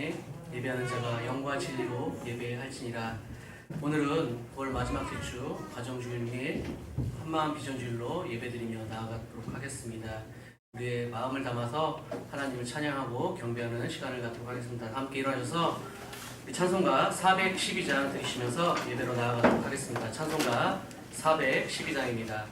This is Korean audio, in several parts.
하나님, 예배하는 자가 영과 진리로 예배할지니라. 오늘은 9월 마지막 주주 가정주일일 한마음 비전주일로 예배드리며 나아가도록 하겠습니다. 우리의 마음을 담아서 하나님을 찬양하고 경배하는 시간을 갖도록 하겠습니다. 함께 일어나셔서 찬송가 412장 들으시면서 예배로 나아가도록 하겠습니다. 찬송가 412장입니다.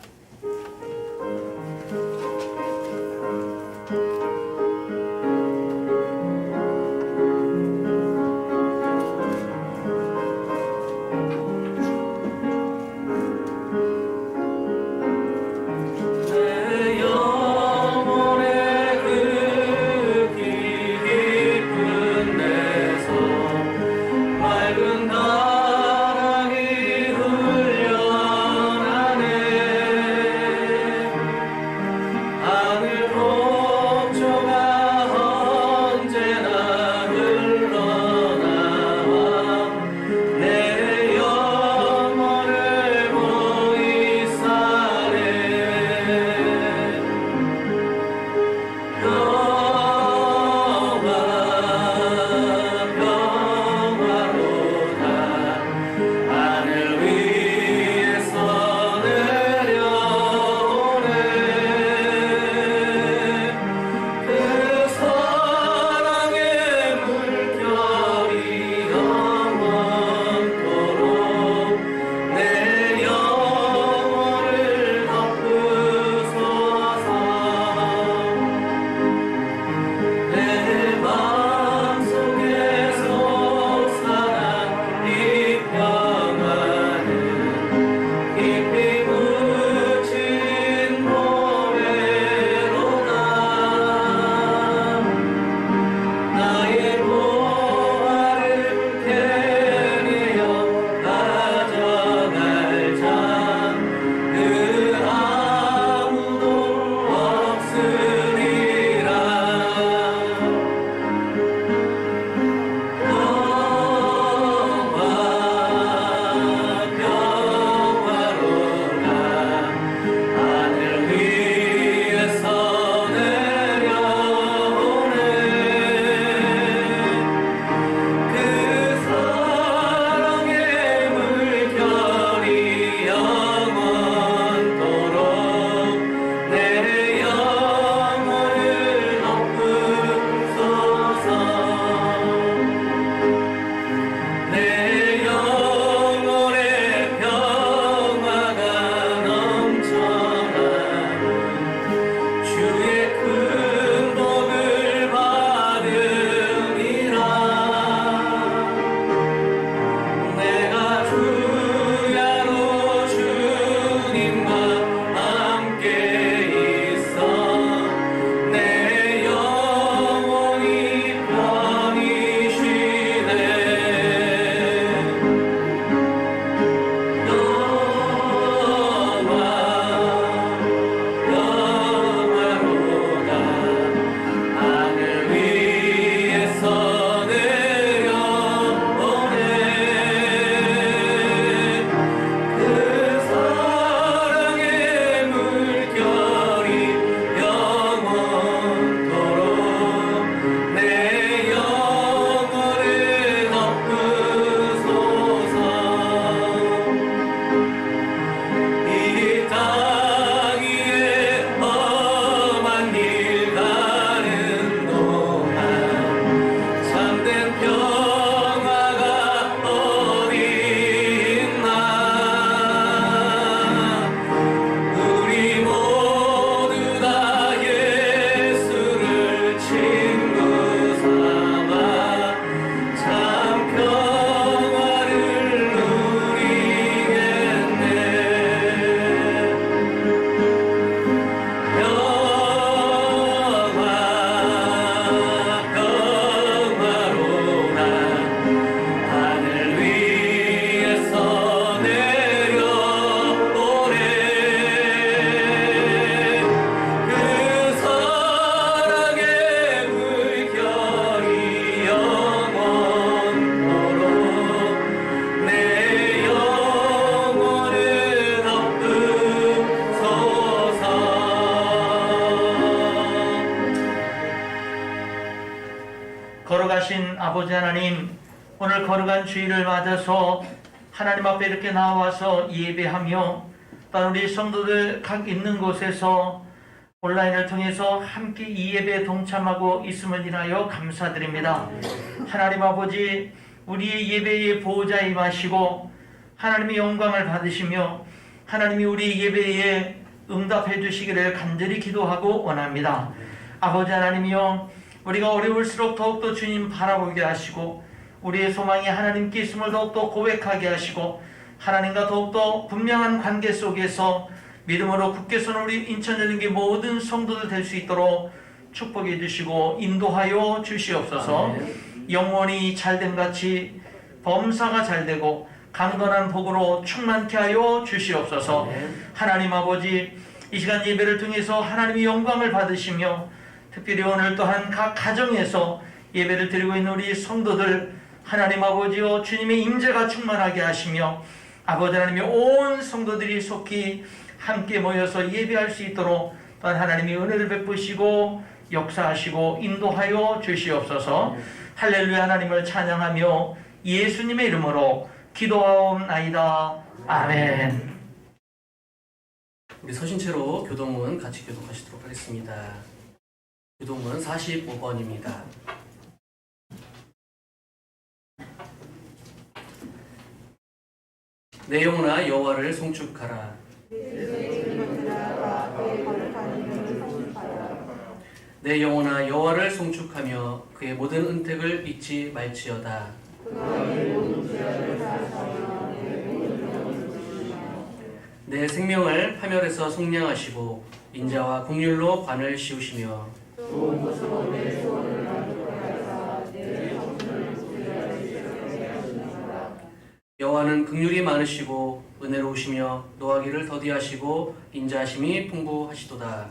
맑은 바람이 흘려나네 아버지 하나님, 오늘 거룩한 주일을 맞아서 하나님 앞에 이렇게 나와서 예배하며 또 우리 성도들 각 있는 곳에서 온라인을 통해서 함께 이 예배에 동참하고 있음을 인하여 감사드립니다. 하나님 아버지, 우리의 예배의 보호자 임하시고 하나님의 영광을 받으시며 하나님이 우리 예배에 응답해 주시기를 간절히 기도하고 원합니다. 아버지 하나님이여, 우리가 어려울수록 더욱더 주님 바라보게 하시고 우리의 소망이 하나님께 있음을 더욱더 고백하게 하시고 하나님과 더욱더 분명한 관계 속에서 믿음으로 굳게 서는 우리 인천여중교 모든 성도들 될 수 있도록 축복해 주시고 인도하여 주시옵소서. 영원히 잘된 같이 범사가 잘되고 강건한 복으로 충만케 하여 주시옵소서. 하나님 아버지, 이 시간 예배를 통해서 하나님의 영광을 받으시며 특별히 오늘 또한 각 가정에서 예배를 드리고 있는 우리 성도들 하나님 아버지여, 주님의 임재가 충만하게 하시며 아버지 하나님의 온 성도들이 속히 함께 모여서 예배할 수 있도록 또한 하나님의 은혜를 베푸시고 역사하시고 인도하여 주시옵소서. 할렐루야. 하나님을 찬양하며 예수님의 이름으로 기도하옵나이다. 아멘. 우리 서신체로 교동문 같이 교독하시도록 하겠습니다. 교동문 45번입니다. 내 영혼아 여호와를 송축하라. 내 영혼아 여호와를 송축하며 그의 모든 은택을 잊지 말지어다. 내 생명을 파멸해서 속량하시고 인자와 긍휼로 관을 씌우시며 여호와는 긍휼이 많으시고 은혜로우시며 노하기를 더디하시고 인자하심이 풍부하시도다.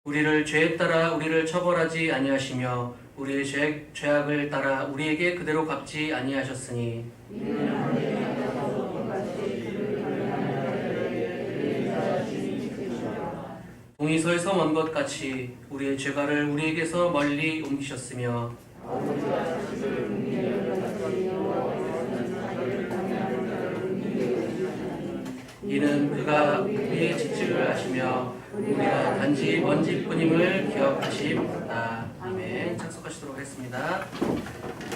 우리를 죄에 따라 우리를 처벌하지 아니하시며 우리의 죄악을 따라 우리에게 그대로 갚지 아니하셨으니 동이 서에서 먼 것 같이 우리의 죄가를 우리에게서 멀리 옮기셨으며 이는 그가 우리의 지책을 아시며 우리가 단지 먼지뿐임을 기억하심이다. 아멘. 착석하시도록 하겠습니다.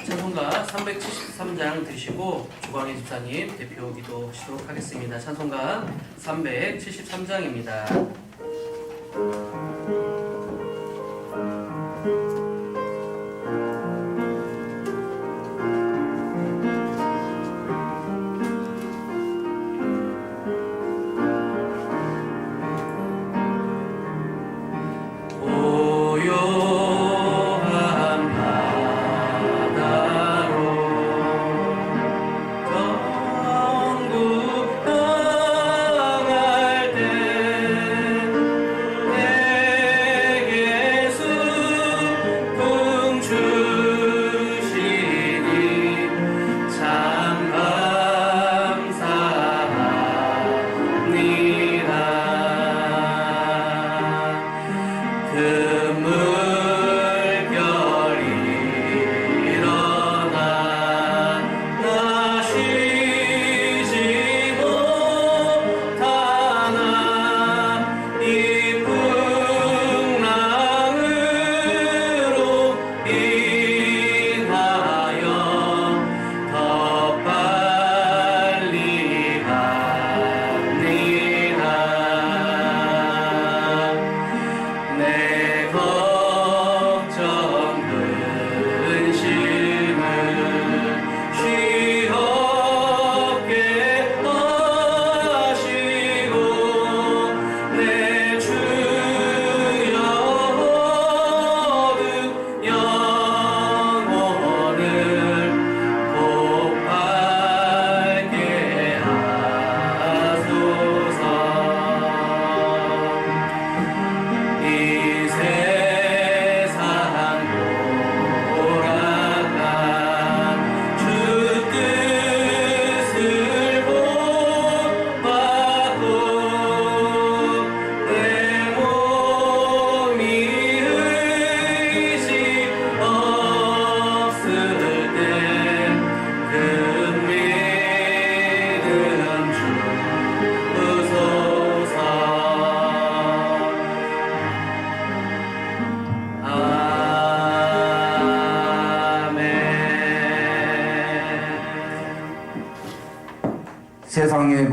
찬송가 373장 드시고 조광희 집사님 대표 기도하시도록 하겠습니다. 찬송가 373장입니다. 내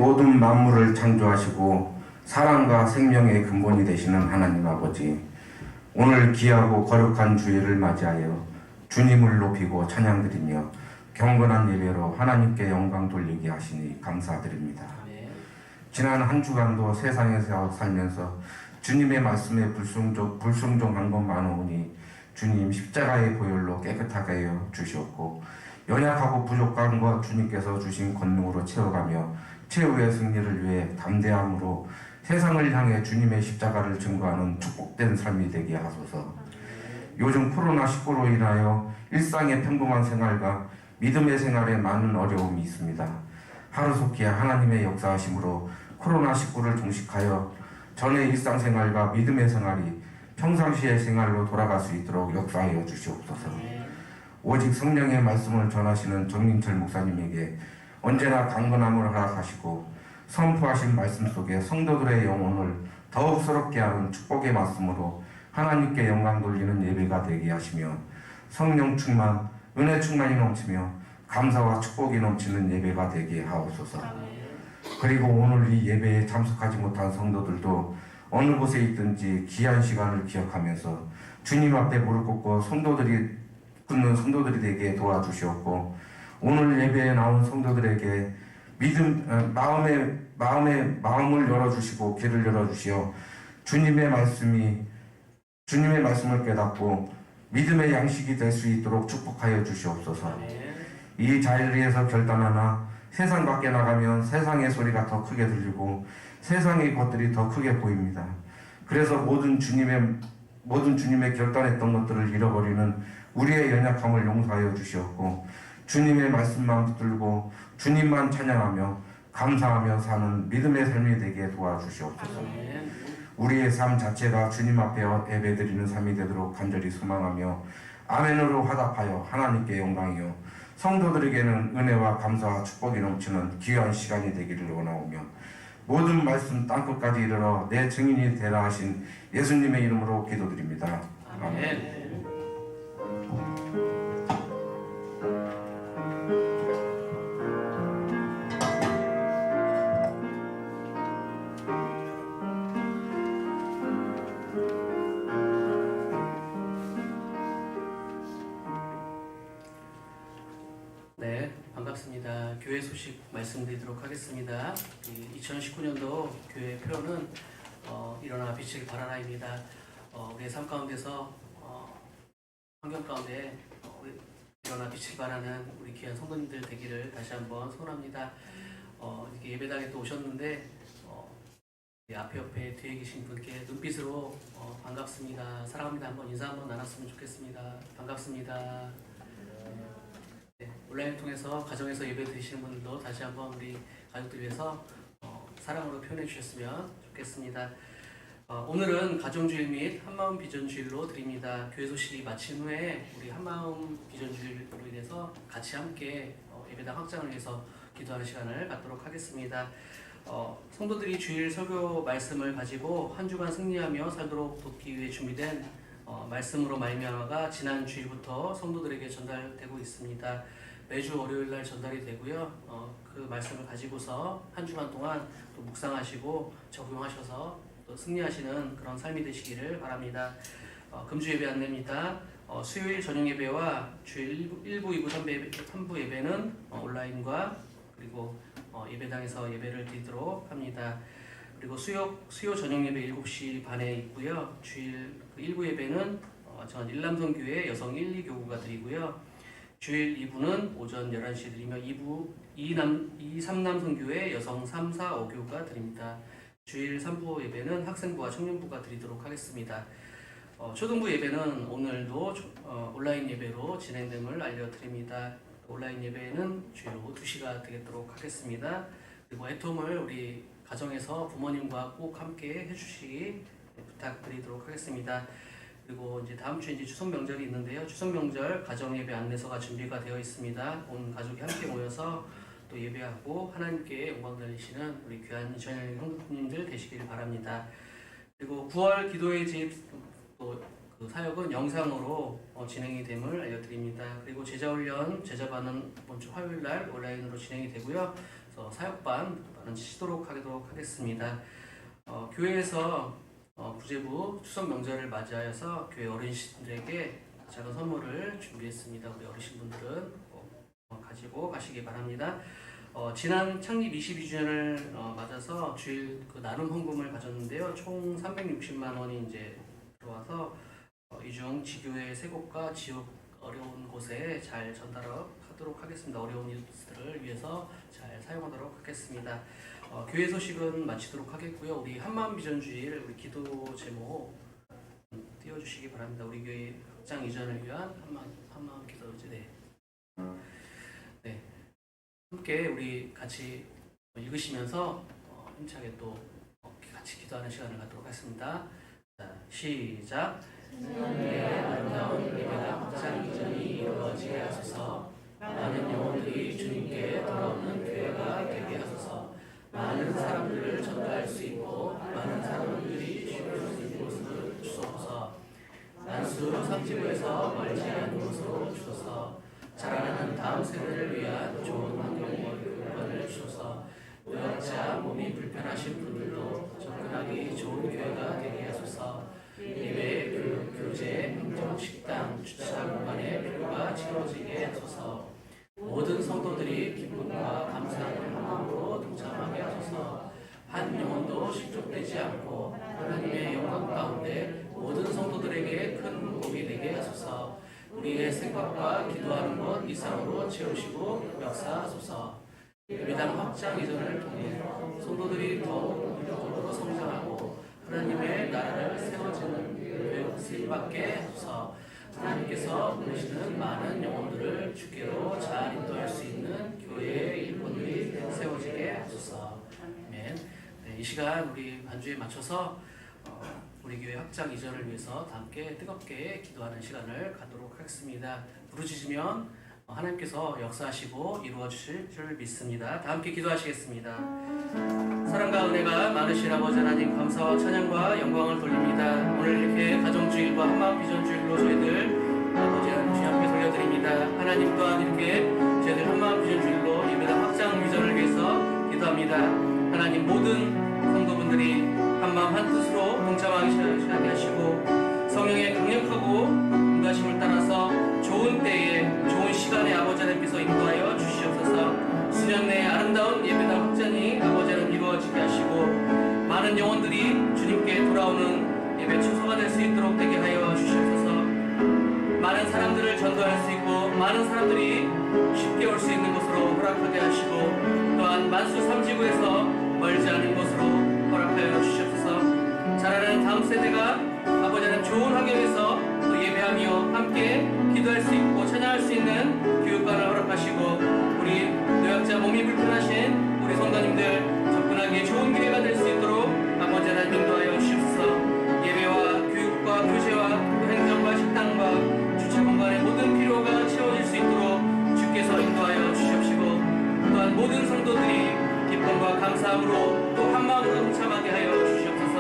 모든 만물을 창조하시고 사랑과 생명의 근본이 되시는 하나님 아버지, 오늘 귀하고 거룩한 주일을 맞이하여 주님을 높이고 찬양드리며 경건한 예배로 하나님께 영광 돌리게 하시니 감사드립니다. 아멘. 지난 한 주간도 세상에서 살면서 주님의 말씀에 불순종한 것 많으니 주님 십자가의 보혈로 깨끗하게 하여 주시옵고 연약하고 부족한 것 주님께서 주신 권능으로 채워가며 최후의 승리를 위해 담대함으로 세상을 향해 주님의 십자가를 증거하는 축복된 삶이 되게 하소서. 요즘 코로나19로 인하여 일상의 평범한 생활과 믿음의 생활에 많은 어려움이 있습니다. 하루속히 하나님의 역사하심으로 코로나19를 종식하여 전의 일상생활과 믿음의 생활이 평상시의 생활로 돌아갈 수 있도록 역사하여 주시옵소서. 오직 성령의 말씀을 전하시는 정민철 목사님에게 언제나 강건함을 허락하시고 선포하신 말씀 속에 성도들의 영혼을 더욱 새롭게 하는 축복의 말씀으로 하나님께 영광 돌리는 예배가 되게 하시며 성령 충만, 은혜 충만이 넘치며 감사와 축복이 넘치는 예배가 되게 하옵소서. 그리고 오늘 이 예배에 참석하지 못한 성도들도 어느 곳에 있든지 귀한 시간을 기억하면서 주님 앞에 무릎 꿇고 굳는 성도들이 되게 도와주시옵고 오늘 예배에 나온 성도들에게 마음을 열어주시고 귀를 열어주시어 주님의 말씀을 깨닫고 믿음의 양식이 될 수 있도록 축복하여 주시옵소서. 이 자리에서 결단하나 세상 밖에 나가면 세상의 소리가 더 크게 들리고 세상의 것들이 더 크게 보입니다. 그래서 모든 주님의 결단했던 것들을 잃어버리는 우리의 연약함을 용서하여 주시옵고 주님의 말씀만 붙들고 주님만 찬양하며 감사하며 사는 믿음의 삶이 되게 도와주시옵소서. 우리의 삶 자체가 주님 앞에 예배드리는 삶이 되도록 간절히 소망하며 아멘으로 화답하여 하나님께 영광이요 성도들에게는 은혜와 감사와 축복이 넘치는 귀한 시간이 되기를 원하오며 모든 말씀 땅끝까지 이르러 내 증인이 되라 하신 예수님의 이름으로 기도드립니다. 아멘. 네, 반갑습니다. 교회 소식 말씀드리도록 하겠습니다. 2019년도 교회 표어는 일어나 빛을 발하라입니다. 우리의 삶 가운데서 환경 가운데 일어나 빛을 발하는 우리 귀한 성도님들 되기를 다시 한번 소원합니다. 이렇게 예배당에 또 오셨는데 옆에 뒤에 계신 분께 눈빛으로 반갑습니다. 사랑합니다. 한번 인사 한번 나눴으면 좋겠습니다. 반갑습니다. 네, 온라인 통해서 가정에서 예배 드리시는 분들도 다시 한번 우리 가족들 위해서 사랑으로 표현해 주셨으면 좋겠습니다. 오늘은 가정주일 및 한마음 비전주일로 드립니다. 교회 소식이 마친 후에 우리 한마음 비전주일로 인해서 같이 함께 예배당 확장을 위해서 기도하는 시간을 갖도록 하겠습니다. 성도들이 주일 설교 말씀을 가지고 한 주간 승리하며 살도록 돕기 위해 준비된 말씀으로 말미암아가 지난 주일부터 성도들에게 전달되고 있습니다. 매주 월요일날 전달이 되고요. 그 말씀을 가지고서 한 주간 동안 또 묵상하시고 적용하셔서 또 승리하시는 그런 삶이 되시기를 바랍니다. 금주 예배 안내입니다. 수요일 저녁 예배와 주일 1부, 2부, 3부 예배는 온라인과 그리고 예배당에서 예배를 드리도록 합니다. 그리고 수요 저녁 예배 7시 반에 있고요. 주일 1부 예배는 전 일남성교회 여성 1, 2교구가 드리고요. 주일 2부는 오전 11시에 드리며 2부 2,3남성교회 여성 3, 4, 5교구가 드립니다. 주일 3부 예배는 학생부와 청년부가 드리도록 하겠습니다. 초등부 예배는 오늘도 온라인 예배로 진행됨을 알려드립니다. 온라인 예배는 주로 2시가 되도록 하겠습니다. 그리고 애통을 우리 가정에서 부모님과 꼭 함께 해주시기 부탁드리도록 하겠습니다. 그리고 이제 다음 주에 추석 명절이 있는데요. 추석 명절 가정 예배 안내서가 준비가 되어 있습니다. 온 가족이 함께 모여서 또 예배하고 하나님께 영광 돌리시는 우리 귀한 이천영 형님들 되시길 바랍니다. 그리고 9월 기도의 집 또 그 사역은 영상으로 진행이 됨을 알려드립니다. 그리고 제자훈련, 제자반은 이번 주 화요일 날 온라인으로 진행이 되고요. 사역반 시도록 하겠습니다. 교회에서 구제부 추석 명절을 맞이하여서 교회 어르신들에게 작은 선물을 준비했습니다. 우리 어르신분들은 꼭 가지고 가시기 바랍니다. 지난 창립 22주년을 맞아서 주일 나눔 헌금을 가졌는데요. 총 360만 원이 이제 들어와서 이 중 지교회 세 곳과 지역 어려운 곳에 잘 전달하도록 하겠습니다. 어려운 이웃들을 위해서 잘 사용하도록 하겠습니다. 교회 소식은 마치도록 하겠고요. 우리 한마음 비전 주일 우리 기도 제목 띄워주시기 바랍니다. 우리 교회 확장 이전을 위한 한마음 기도 제대. 네, 함께 우리 같이 읽으시면서 힘차게 또 같이 기도하는 시간을 갖도록 하겠습니다. 자, 시작. 하나님의 아름다운 예배가 확장 이전이 이루어지게 하소서. 많은 영혼들이 주님께 돌아오는 교회가 되게 하소서. 많은 사람들을 전도할 수 있고 많은 사람들이 쉬울 수 있는 곳을 주소서. 난수 삼지구에서 멀지 않은 곳으로 주소서. 자라나는 다음 세대를 위한 좋은 환경과 교육관을 주소서. 노약자 몸이 불편하신 분들도 접근하기 좋은 교회가 되게 하소서. 예배, 교육, 교재, 행정, 식당, 주차 공간의 필요가 채워지게 하소서. 모든 성도들이 기쁨과 감사하는 마음으로 동참하게 하소서. 한 영혼도 실족되지 않고 하나님의 영광 가운데 모든 성도들에게 큰 복이 되게 하소서. 우리의 생각과 기도하는 것 이상으로 채우시고 역사하소서. 예배당 확장 이전을 통해 성도들이 더욱 영적으로 성장하고 하나님의 나라를 세워지는 쓰임받게 하소서. 하나님께서 보내시는 많은 영혼들을 주께로 잘 인도할 수 있는 교회의 일꾼들이 세워지게 하소서. 아멘. 네, 이 시간 우리 반주에 맞춰서 우리 교회 확장 이전을 위해서 다 함께 뜨겁게 기도하는 시간을 갖도록 하겠습니다. 부르짖으면 하나님께서 역사하시고 이루어 주실 줄 믿습니다. 다 함께 기도하시겠습니다. 사랑과 은혜가 많으신 아버지 하나님, 감사와 찬양과 영광을 돌립니다. 오늘 이렇게 가정주일과 한마음 비전주일로 저희들 아버지 하나님 주님 앞에 돌려드립니다. 하나님 또한 이렇게 저희들 한마음 비전주일로 예배당 확장 비전을 위해서 기도합니다. 하나님 모든 성도분들이 한마음 한뜻으로 동참하게 하시고 성령의 강력하고 인도하심을 따라서 좋은 때에 좋은 시간에 아버지 하나님께서 인도하여 주시옵소서. 수년 내에 아름다운 예배당 확장이 아버지 하나님 이루어지게 하시고 많은 영혼들이 주님께 돌아오는 예배 초소가 될 수 있도록 되게 하여 주시옵소서. 많은 사람들을 전도할 수 있고 많은 사람들이 쉽게 올 수 있는 곳으로 허락하게 하시고 또한 만수 삼지구에서 멀지 않은 곳으로 허락하여 주시옵소서. 자라는 다음 세대가 아버지 하나님 좋은 환경에서 또 예배하며 함께 기도할 수 있고 찬양할 수 있는 교육관을 허락하시고 우리 노약자 몸이 불편하신 우리 성도님들 접근하기에 좋은 기회가 될 수 있도록 아버지 하나님 인도하여 주시옵소서. 예배와 교육과 교재와 또 행정과 식당과 주차 공간의 모든 필요가 채워질 수 있도록 주께서 인도하여 주시옵시고 또한 모든 성도들이 기쁨과 감사함으로 또 한마음으로 동참하게 하여 주시옵소서.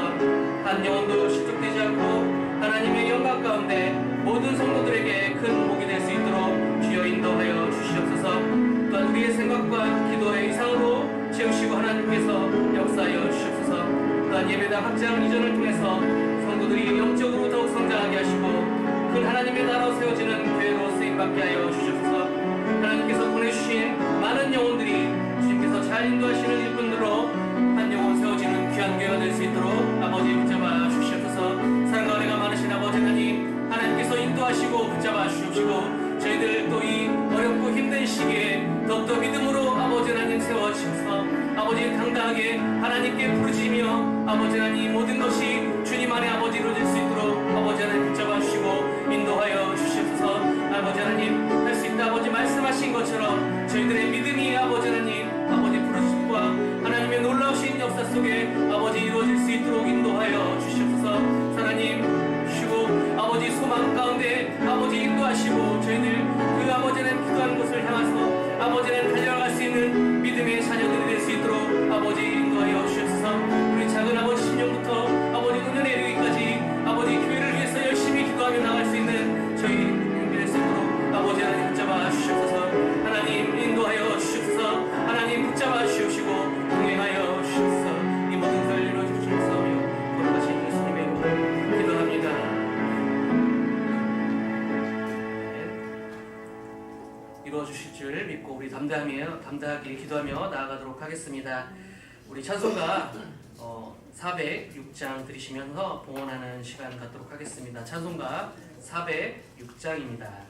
한 영혼도 실족되지 않고 하나님의 영광 가운데 모든 성도들에게 큰 복이 될 수 있도록 주여 인도하여 주시옵소서. 또한 우리의 생각과 기도의 이상으로 채우시고 하나님께서 역사하여 주시옵소서. 또한 예배당 확장 이전을 통해서 성도들이 영적으로 더욱 성장하게 하시고 큰 하나님의 나라로 세워지는 교회로 쓰임받게 하여 주시옵소서. 하나님께서 보내주신 많은 영혼들이 주님께서 잘 인도하시는 일꾼들로 한 영혼 세워지는 귀한 교회가 될 수 있도록 아버지 붙잡아 주시옵소서. 사랑과 은혜가 많으신 아버지 하나님께서 인도하시고 붙잡아 주시옵시고 저희들 또 이 어렵고 힘든 시기에 더욱더 믿음으로 아버지 하나님 세워주셔서 아버지 당당하게 하나님께 부르짖으며 아버지 하나님 모든 것이 주님 안에 아버지 이루어질 수 있도록 아버지 하나님 붙잡아 주시고 인도하여 주시옵소서. 아버지 하나님 할 수 있다 아버지 말씀하신 것처럼 저희들의 믿음이 아버지 하나님 아버지 부르짖음과 하나님의 놀라우신 역사 속에 아버지 이루어질 수 있도록 인도하여 주시옵소서. 하나님 주시고 아버지 소망 가운데 아버지 인도하시고 저희들 그 아버지는 기도하는 곳을 향해서 아버지는 달려갈 수 있는 믿음의 자녀들이 될 수 있도록 아버지 인도하여 주시옵소서. 우리 작은 아버지 신령부터 아버지 은연에 이르기까지 아버지 교회를 위해서 열심히 기도하며 나갈 수 있는 저희 행비 될 수 있도록 아버지 하나님 붙잡아 주시옵소서. 하나님 인도하여 주시옵소서. 하나님 붙잡아 주시옵소서. 읽고 우리 담대하게 기도하며 나아가도록 하겠습니다. 우리 찬송가 406장 들으시면서 봉헌하는 시간 갖도록 하겠습니다. 찬송가 406장입니다.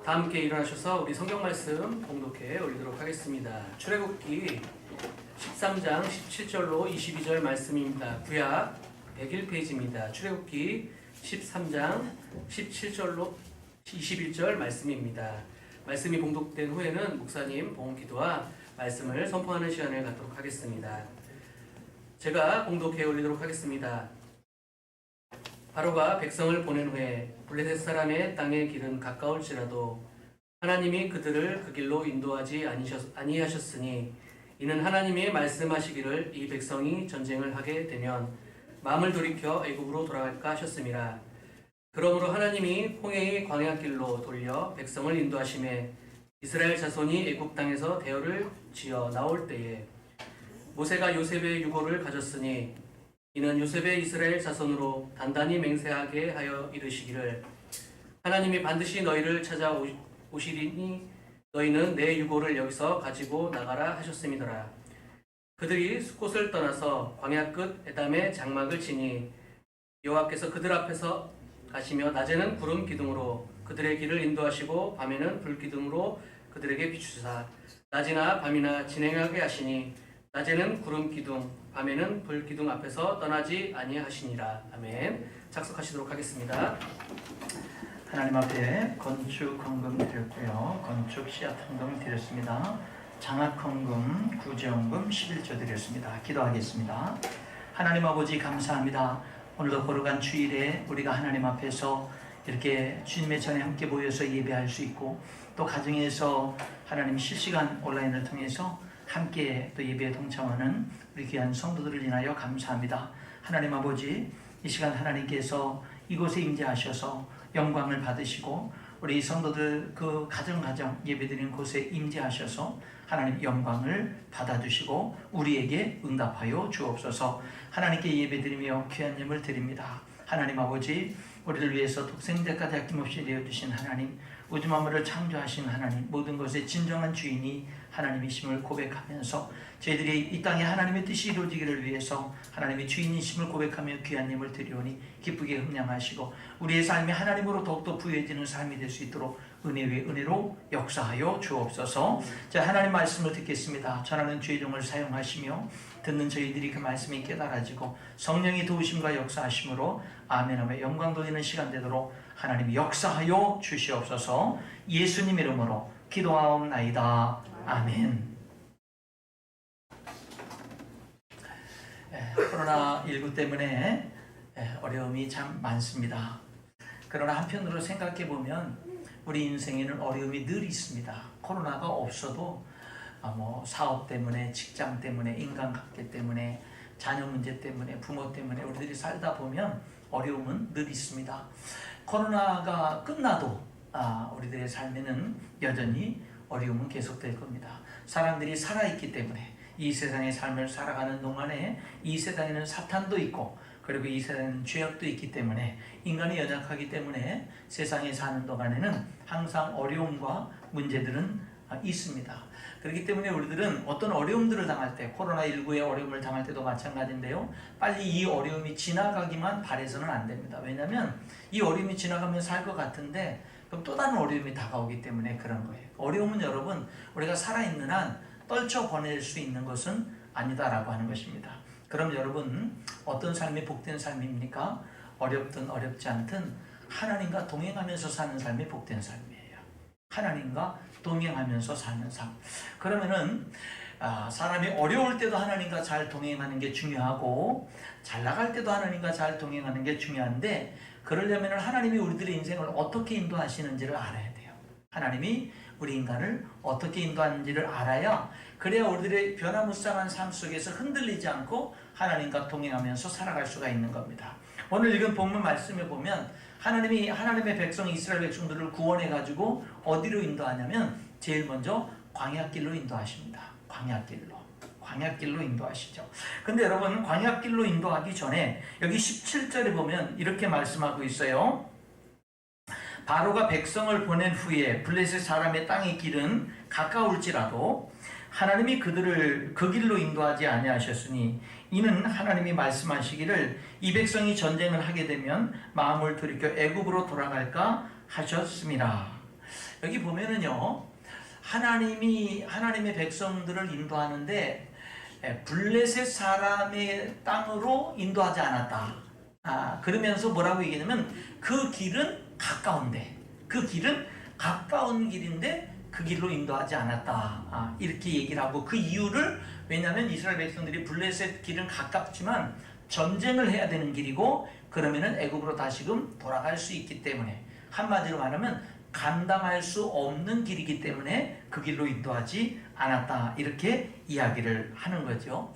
다 함께 일어나셔서 우리 성경 말씀 봉독해 올리도록 하겠습니다. 출애굽기 13장 17절로 22절 말씀입니다. 구약 101페이지입니다. 출애굽기 13장 17절로 21절 말씀입니다. 말씀이 봉독된 후에는 목사님 봉헌 기도와 말씀을 선포하는 시간을 갖도록 하겠습니다. 제가 봉독해 올리도록 하겠습니다. 바로가 백성을 보낸 후에 블레셋 사람의 땅의 길은 가까울지라도 하나님이 그들을 그 길로 인도하지 아니하셨으니 이는 하나님이 말씀하시기를 이 백성이 전쟁을 하게 되면 마음을 돌이켜 애굽으로 돌아갈까 하셨음이라. 그러므로 하나님이 홍해의 광야길로 돌려 백성을 인도하심에 이스라엘 자손이 애굽 땅에서 대열을 지어 나올 때에 모세가 요셉의 유고를 가졌으니 이는 요셉의 이스라엘 자손으로 단단히 맹세하게 하여 이르시기를 하나님이 반드시 너희를 찾아오시리니 너희는 내 유고를 여기서 가지고 나가라 하셨음이더라. 그들이 숫곳을 떠나서 광야 끝 에담에 장막을 치니 여호와께서 그들 앞에서 가시며 낮에는 구름 기둥으로 그들의 길을 인도하시고 밤에는 불 기둥으로 그들에게 비추사 낮이나 밤이나 진행하게 하시니 낮에는 구름 기둥 밤에는 불 기둥 앞에서 떠나지 아니하시니라. 아멘. 작석하시도록 하겠습니다. 하나님 앞에 건축 헌금 드렸고요. 건축 씨앗 헌금 드렸습니다. 장학 헌금, 구제헌금 11조 드렸습니다. 기도하겠습니다. 하나님 아버지 감사합니다. 오늘도 거룩한 주일에 우리가 하나님 앞에서 이렇게 주님의 전에 함께 모여서 예배할 수 있고 또 가정에서 하나님 실시간 온라인을 통해서 함께 또 예배에 동참하는 우리 귀한 성도들을 인하여 감사합니다. 하나님 아버지, 이 시간 하나님께서 이곳에 임재하셔서 영광을 받으시고 우리 성도들 그 가정 예배드리는 곳에 임재하셔서 하나님 영광을 받아주시고 우리에게 응답하여 주옵소서. 하나님께 예배드리며 귀한 예물 드립니다. 하나님 아버지, 우리를 위해서 독생자까지 아낌없이 내어주신 하나님, 우주 만물을 창조하신 하나님, 모든 것의 진정한 주인이 하나님이심을 고백하면서 저희들이 이 땅에 하나님의 뜻이 이루어지기를 위해서 하나님의 주인이심을 고백하며 귀한 예물 드리오니 기쁘게 흠량하시고 우리의 삶이 하나님으로 더욱더 부유해지는 삶이 될 수 있도록 은혜 위에 은혜로 역사하여 주옵소서. 자, 하나님 말씀을 듣겠습니다. 전하는 주의 종을 사용하시며 듣는 저희들이 그 말씀이 깨달아지고 성령이 도우심과 역사하심으로 아멘하며 영광 돌리는 시간 되도록 하나님이 역사하여 주시옵소서. 예수님 이름으로 기도하옵나이다. 아멘. 코로나19 때문에 어려움이 참 많습니다. 그러나 한편으로 생각해 보면 우리 인생에는 어려움이 늘 있습니다. 코로나가 없어도 사업 때문에, 직장 때문에, 인간관계 때문에, 자녀 문제 때문에, 부모 때문에 우리들이 살다 보면 어려움은 늘 있습니다. 코로나가 끝나도 우리들의 삶에는 여전히 어려움은 계속될 겁니다. 사람들이 살아있기 때문에 이 세상의 삶을 살아가는 동안에 이 세상에는 사탄도 있고 그리고 이 세상에는 죄악도 있기 때문에 인간이 연약하기 때문에 세상에 사는 동안에는 항상 어려움과 문제들은 있습니다. 그렇기 때문에 우리들은 어떤 어려움들을 당할 때, 코로나19의 어려움을 당할 때도 마찬가지인데요, 빨리 이 어려움이 지나가기만 바라서는 안 됩니다. 왜냐하면 이 어려움이 지나가면 살 것 같은데 그럼 또 다른 어려움이 다가오기 때문에 그런 거예요. 어려움은 여러분, 우리가 살아있는 한 떨쳐 보낼 수 있는 것은 아니다라고 하는 것입니다. 그럼 여러분, 어떤 삶이 복된 삶입니까? 어렵든 어렵지 않든 하나님과 동행하면서 사는 삶이 복된 삶이에요. 하나님과 동행하면서 사는 삶. 그러면은 사람이 어려울 때도 하나님과 잘 동행하는 게 중요하고 잘 나갈 때도 하나님과 잘 동행하는 게 중요한데, 그러려면 하나님이 우리들의 인생을 어떻게 인도하시는지를 알아야 돼요. 하나님이 우리 인간을 어떻게 인도하는지를 알아야, 그래야 우리들의 변화무쌍한 삶 속에서 흔들리지 않고 하나님과 동행하면서 살아갈 수가 있는 겁니다. 오늘 읽은 본문 말씀에 보면 하나님이 하나님의 백성 이스라엘 백성들을 구원해 가지고 어디로 인도하냐면 제일 먼저 광야길로 인도하십니다. 광야길로 인도하시죠. 근데 여러분, 광야길로 인도하기 전에 여기 17절에 보면 이렇게 말씀하고 있어요. 바로가 백성을 보낸 후에 블레셋 사람의 땅의 길은 가까울지라도 하나님이 그들을 그 길로 인도하지 아니하셨으니 이는 하나님이 말씀하시기를 이 백성이 전쟁을 하게 되면 마음을 돌이켜 애굽으로 돌아갈까 하셨습니다. 여기 보면은요, 하나님의 백성들을 인도하는데 블레셋 사람의 땅으로 인도하지 않았다. 그러면서 뭐라고 얘기하냐면 그 길은 가까운데, 그 길은 가까운 길인데 그 길로 인도하지 않았다. 이렇게 얘기를 하고, 그 이유를, 왜냐하면 이스라엘 백성들이 블레셋 길은 가깝지만 전쟁을 해야 되는 길이고 그러면은 애굽으로 다시금 돌아갈 수 있기 때문에, 한마디로 말하면 감당할 수 없는 길이기 때문에 그 길로 인도하지 않았다. 이렇게 이야기를 하는 거죠.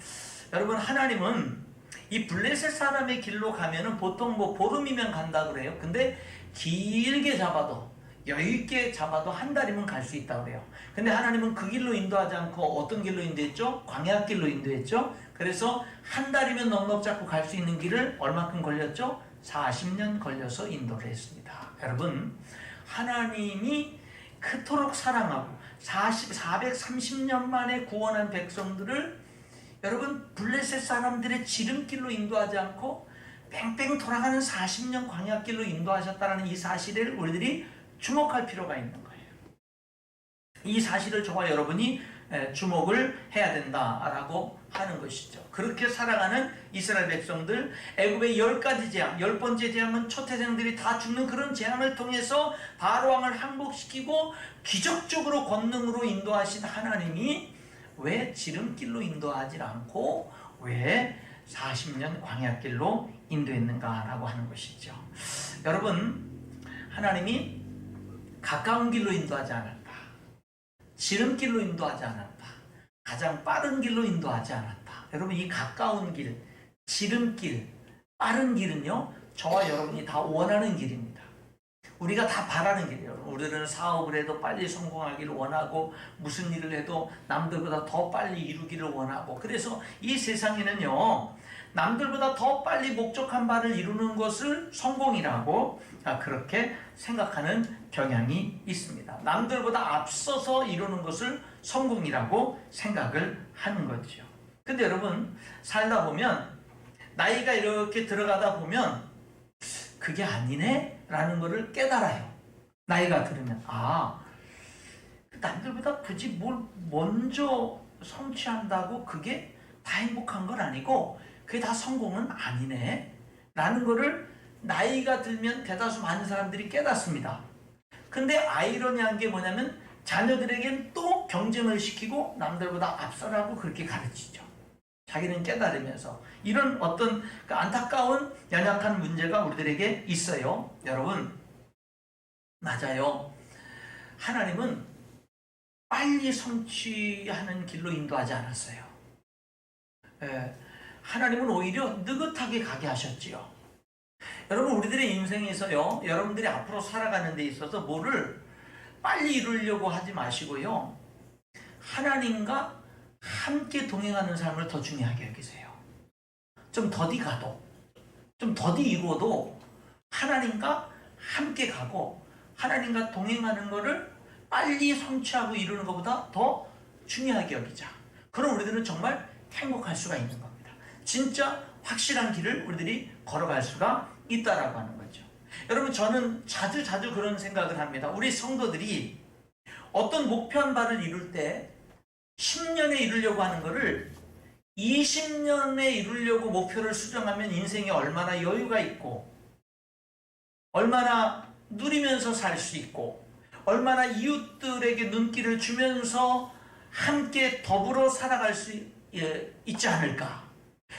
여러분, 하나님은 이 블레셋 사람의 길로 가면은 보통 보름이면 간다 그래요. 근데 길게 잡아도, 여유있게 잡아도 한 달이면 갈 수 있다고 그래요. 근데 하나님은 그 길로 인도하지 않고 어떤 길로 인도했죠? 광야길로 인도했죠. 그래서 한 달이면 넉넉 잡고 갈 수 있는 길을 얼마큼 걸렸죠? 40년 걸려서 인도를 했습니다. 여러분, 하나님이 그토록 사랑하고 430년 만에 구원한 백성들을 여러분, 블레셋 사람들의 지름길로 인도하지 않고 뺑뺑 돌아가는 40년 광야길로 인도하셨다는 이 사실을 우리들이 주목할 필요가 있는 거예요. 이 사실을 저와 여러분이 주목을 해야 된다라고 하는 것이죠. 그렇게 살아가는 이스라엘 백성들, 애굽의 10가지 재앙, 10번째 재앙은 초태생들이 다 죽는 그런 재앙을 통해서 바로왕을 항복시키고 기적적으로 권능으로 인도하신 하나님이 왜 지름길로 인도하지 않고 왜 40년 광야길로 인도했는가라고 하는 것이죠. 여러분, 하나님이 가까운 길로 인도하지 않았다. 지름길로 인도하지 않았다. 가장 빠른 길로 인도하지 않았다. 여러분, 이 가까운 길, 지름길, 빠른 길은요, 저와 여러분이 다 원하는 길입니다. 우리가 다 바라는 길이에요. 우리는 사업을 해도 빨리 성공하기를 원하고, 무슨 일을 해도 남들보다 더 빨리 이루기를 원하고, 그래서 이 세상에는요, 남들보다 더 빨리 목적한 바를 이루는 것을 성공이라고 그렇게 생각하는 경향이 있습니다. 남들보다 앞서서 이루는 것을 성공이라고 생각을 하는 거죠. 근데 여러분, 살다 보면 나이가 이렇게 들어가다 보면 그게 아니네 라는 것을 깨달아요. 나이가 들으면 남들보다 굳이 뭘 먼저 성취한다고 그게 다 행복한 건 아니고 그게 다 성공은 아니네 라는 것을 나이가 들면 대다수 많은 사람들이 깨닫습니다. 근데 아이러니한 게 뭐냐면 자녀들에겐 또 경쟁을 시키고 남들보다 앞서라고 그렇게 가르치죠. 자기는 깨달으면서. 이런 어떤 그 안타까운 연약한 문제가 우리들에게 있어요. 여러분, 맞아요. 하나님은 빨리 성취하는 길로 인도하지 않았어요. 하나님은 오히려 느긋하게 가게 하셨지요. 여러분, 우리들의 인생에서요, 여러분들이 앞으로 살아가는 데 있어서 뭐를 빨리 이루려고 하지 마시고요, 하나님과 함께 동행하는 삶을 더 중요하게 여기세요. 좀 더디 가도, 좀 더디 이루어도 하나님과 함께 가고 하나님과 동행하는 것을 빨리 성취하고 이루는 것보다 더 중요하게 여기자. 그럼 우리들은 정말 행복할 수가 있는 겁니다. 진짜 확실한 길을 우리들이 걸어갈 수가 있다라고 하는 거죠. 여러분, 저는 자주 그런 생각을 합니다. 우리 성도들이 어떤 목표한 바를 이룰 때 10년에 이루려고 하는 것을 20년에 이루려고 목표를 수정하면 인생에 얼마나 여유가 있고, 얼마나 누리면서 살 수 있고, 얼마나 이웃들에게 눈길을 주면서 함께 더불어 살아갈 수 있지 않을까.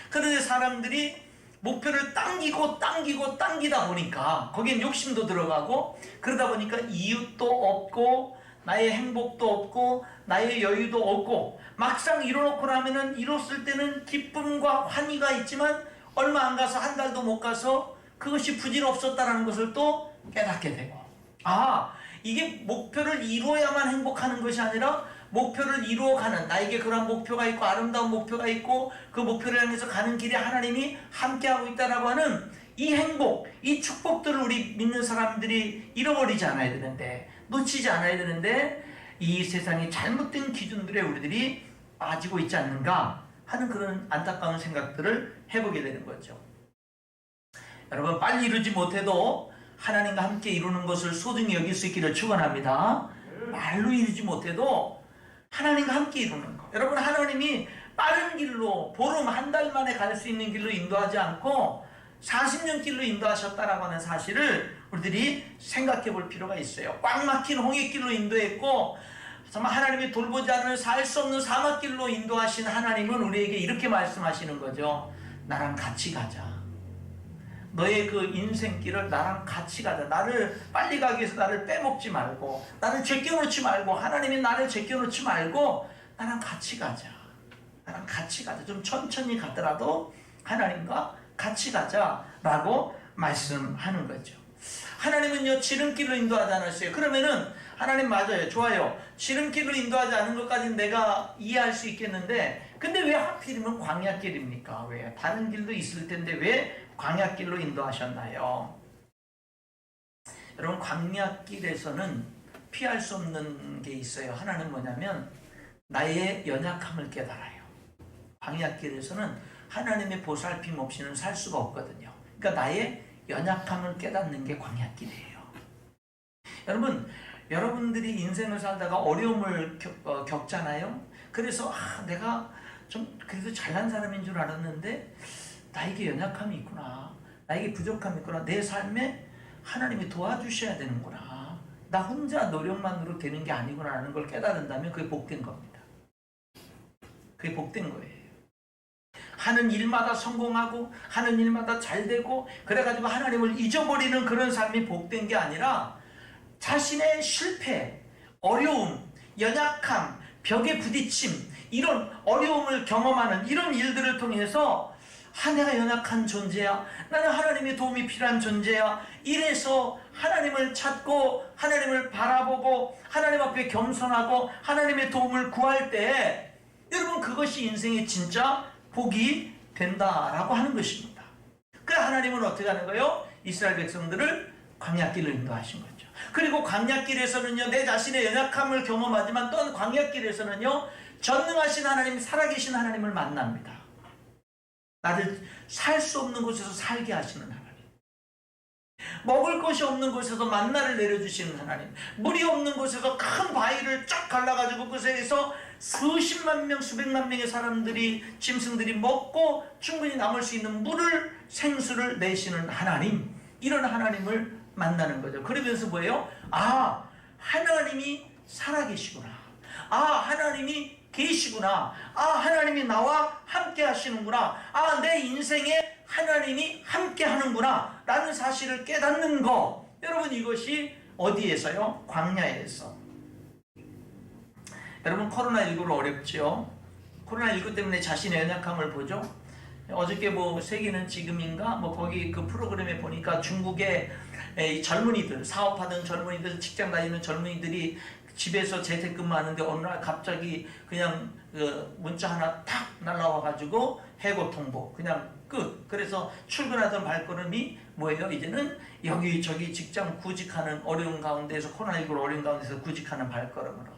그런데 사람들이 목표를 당기다 보니까 거기엔 욕심도 들어가고, 그러다 보니까 이웃도 없고 나의 행복도 없고 나의 여유도 없고, 막상 이뤄놓고 나면은 이뤘을 때는 기쁨과 환희가 있지만 얼마 안 가서, 한 달도 못 가서 그것이 부질없었다는 것을 또 깨닫게 되고, 이게 목표를 이루어야만 행복하는 것이 아니라 목표를 이루어가는, 나에게 그런 목표가 있고 아름다운 목표가 있고 그 목표를 향해서 가는 길에 하나님이 함께하고 있다라고 하는 이 행복, 이 축복들을 우리 믿는 사람들이 잃어버리지 않아야 되는데, 놓치지 않아야 되는데, 이 세상의 잘못된 기준들에 우리들이 빠지고 있지 않는가 하는 그런 안타까운 생각들을 해보게 되는 거죠. 여러분, 빨리 이루지 못해도 하나님과 함께 이루는 것을 소중히 여길 수 있기를 축원합니다. 말로 이루지 못해도 하나님과 함께 이루는 것. 여러분, 하나님이 빠른 길로, 보름 한 달 만에 갈 수 있는 길로 인도하지 않고 40년 길로 인도하셨다라고 하는 사실을 우리들이 생각해 볼 필요가 있어요. 꽉 막힌 홍해길로 인도했고, 정말 하나님이 돌보지 않을 살 수 없는 사막길로 인도하신 하나님은 우리에게 이렇게 말씀하시는 거죠. 나랑 같이 가자. 너의 그 인생길을 나랑 같이 가자. 나를 빨리 가기 위해서 나를 빼먹지 말고, 나를 제껴놓지 말고, 하나님이 나를 제껴놓지 말고 나랑 같이 가자. 나랑 같이 가자. 좀 천천히 가더라도 하나님과 같이 가자라고 말씀하는 거죠. 하나님은요, 지름길로 인도하지 않았어요. 그러면은 하나님 맞아요, 좋아요, 지름길로 인도하지 않은 것까지는 내가 이해할 수 있겠는데, 근데 왜 하필이면 광야길입니까? 왜? 다른 길도 있을 텐데 왜 광야길로 인도하셨나요? 여러분, 광야길에서는 피할 수 없는 게 있어요. 하나는 뭐냐면 나의 연약함을 깨달아요. 광야길에서는 하나님의 보살핌 없이는 살 수가 없거든요. 그러니까 나의 연약함을 깨닫는 게 광야길이에요. 여러분, 여러분들이 인생을 살다가 어려움을 겪잖아요. 그래서 내가 좀 그래도 잘난 사람인 줄 알았는데 나에게 연약함이 있구나, 나에게 부족함이 있구나, 내 삶에 하나님이 도와주셔야 되는구나, 나 혼자 노력만으로 되는 게 아니구나 라는 걸 깨달은다면 그게 복된 겁니다. 그게 복된 거예요. 하는 일마다 성공하고 하는 일마다 잘되고 그래가지고 하나님을 잊어버리는 그런 삶이 복된 게 아니라 자신의 실패, 어려움, 연약함, 벽에 부딪힘, 이런 어려움을 경험하는 이런 일들을 통해서 내가 연약한 존재야, 나는 하나님의 도움이 필요한 존재야, 이래서 하나님을 찾고 하나님을 바라보고 하나님 앞에 겸손하고 하나님의 도움을 구할 때 여러분 그것이 인생의 진짜 복이 된다라고 하는 것입니다. 그래서 하나님은 어떻게 하는 거예요? 이스라엘 백성들을 광야길로 인도하신 거죠. 그리고 광야길에서는요, 내 자신의 연약함을 경험하지만 또 광야길에서는요, 전능하신 하나님, 살아계신 하나님을 만납니다. 나를 살 수 없는 곳에서 살게 하시는 하나님, 먹을 것이 없는 곳에서 만나를 내려주시는 하나님, 물이 없는 곳에서 큰 바위를 쫙 갈라가지고 그곳에서 수십만 명, 수백만 명의 사람들이, 짐승들이 먹고 충분히 남을 수 있는 물을, 생수를 내시는 하나님, 이런 하나님을 만나는 거죠. 그러면서 뭐예요? 하나님이 살아계시구나. 하나님이 계시구나. 하나님이 나와 함께 하시는구나. 내 인생에 하나님이 함께 하는구나 라는 사실을 깨닫는 거, 여러분 이것이 어디에서요? 광야에서. 여러분 코로나19로 어렵죠? 코로나19 때문에 자신의 연약함을 보죠? 어저께 세계는 지금인가? 거기 그 프로그램에 보니까 중국의 이 젊은이들, 사업하던 젊은이들, 직장 다니는 젊은이들이 집에서 재택근무하는데 어느 날 갑자기 그냥 문자 하나 탁 날라와가지고 해고 통보, 그냥 끝. 그래서 출근하던 발걸음이 뭐예요? 이제는 여기저기 직장 구직하는 어려운 가운데서, 코로나19 어려운 가운데서 구직하는 발걸음으로.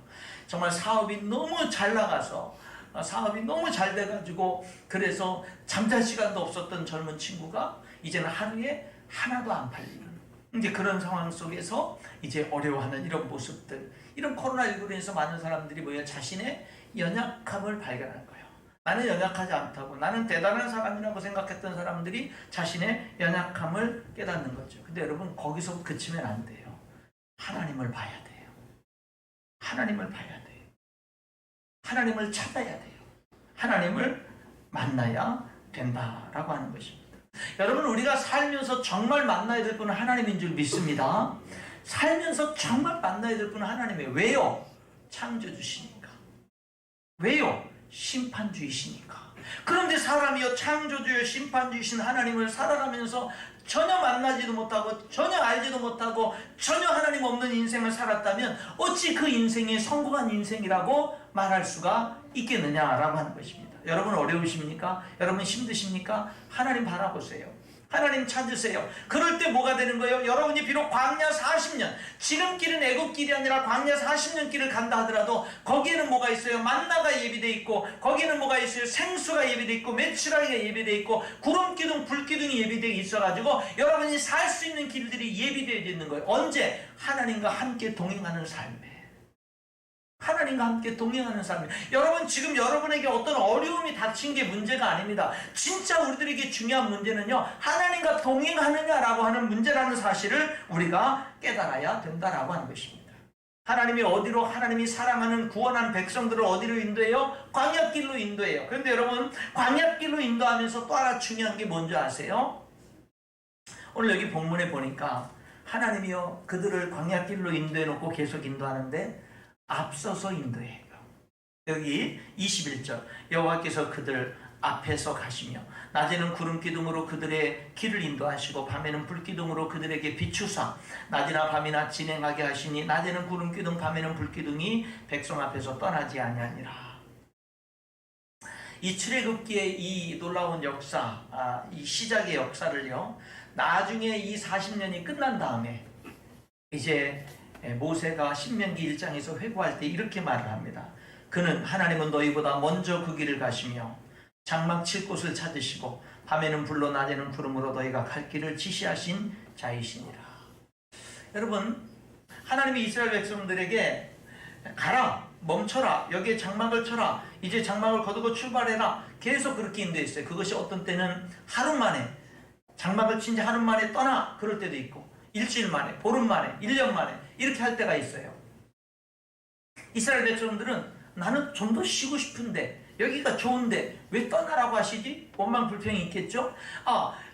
정말 사업이 너무 잘 나가서, 사업이 너무 잘 돼가지고, 그래서 잠잘 시간도 없었던 젊은 친구가 이제는 하루에 하나도 안 팔리는, 이제 그런 상황 속에서 이제 어려워하는 이런 모습들, 이런 코로나19로 인해서 많은 사람들이 뭐예요? 자신의 연약함을 발견한 거예요. 나는 연약하지 않다고, 나는 대단한 사람이라고 생각했던 사람들이 자신의 연약함을 깨닫는 거죠. 근데 여러분 거기서 그치면 안 돼요. 하나님을 봐야 돼요. 하나님을 봐야 돼요. 하나님을 찾아야 돼요. 하나님을 만나야 된다라고 하는 것입니다. 여러분 우리가 살면서 정말 만나야 될 분은 하나님인 줄 믿습니다. 살면서 정말 만나야 될 분은 하나님이에요. 왜요? 창조주시니까. 왜요? 심판주이시니까. 그런데 사람이요, 창조주요 심판주이신 하나님을 살아가면서 전혀 만나지도 못하고 전혀 알지도 못하고 전혀 하나님 없는 인생을 살았다면 어찌 그 인생이 성공한 인생이라고 말할 수가 있겠느냐라고 하는 것입니다. 여러분 어려우십니까? 여러분 힘드십니까? 하나님 바라보세요. 하나님 찾으세요. 그럴 때 뭐가 되는 거예요? 여러분이 비록 광야 40년, 지금 길은 애굽길이 아니라 광야 40년 길을 간다 하더라도 거기에는 뭐가 있어요? 만나가 예비되어 있고, 거기는 뭐가 있어요? 생수가 예비되어 있고, 메추라기가 예비되어 있고, 구름기둥, 불기둥이 예비되어 있어가지고 여러분이 살 수 있는 길들이 예비되어 있는 거예요. 언제? 하나님과 함께 동행하는 삶에. 하나님과 함께 동행하는 삶. 여러분 지금 여러분에게 어떤 어려움이 닥친 게 문제가 아닙니다. 진짜 우리들에게 중요한 문제는요, 하나님과 동행하느냐라고 하는 문제라는 사실을 우리가 깨달아야 된다라고 하는 것입니다. 하나님이 어디로, 하나님이 사랑하는 구원한 백성들을 어디로 인도해요? 광야길로 인도해요. 그런데 여러분 광야길로 인도하면서 또 하나 중요한 게 뭔지 아세요? 오늘 여기 본문에 보니까 하나님이요 그들을 광야길로 인도해 놓고 계속 인도하는데 앞서서 인도해요. 여기 21절, 여호와께서 그들 앞에서 가시며 낮에는 구름기둥으로 그들의 길을 인도하시고 밤에는 불기둥으로 그들에게 비추사 낮이나 밤이나 진행하게 하시니 낮에는 구름기둥 밤에는 불기둥이 백성 앞에서 떠나지 아니하니라. 이 출애굽기의 이 놀라운 역사, 이 시작의 역사를요, 나중에 이 40년이 끝난 다음에 이제 모세가 신명기 1장에서 회고할 때 이렇게 말을 합니다. 그는, 하나님은 너희보다 먼저 그 길을 가시며 장막 칠 곳을 찾으시고 밤에는 불로 낮에는 구름으로 너희가 갈 길을 지시하신 자이시니라. 여러분 하나님이 이스라엘 백성들에게 가라, 멈춰라, 여기에 장막을 쳐라, 이제 장막을 거두고 출발해라, 계속 그렇게 인도했어요. 그것이 어떤 때는 하루 만에, 장막을 친 지 하루 만에 떠나, 그럴 때도 있고 일주일 만에, 보름 만에, 1년 만에 이렇게 할 때가 있어요. 이스라엘 백성들은 나는 좀 더 쉬고 싶은데 여기가 좋은데 왜 떠나라고 하시지? 원망 불평이 있겠죠?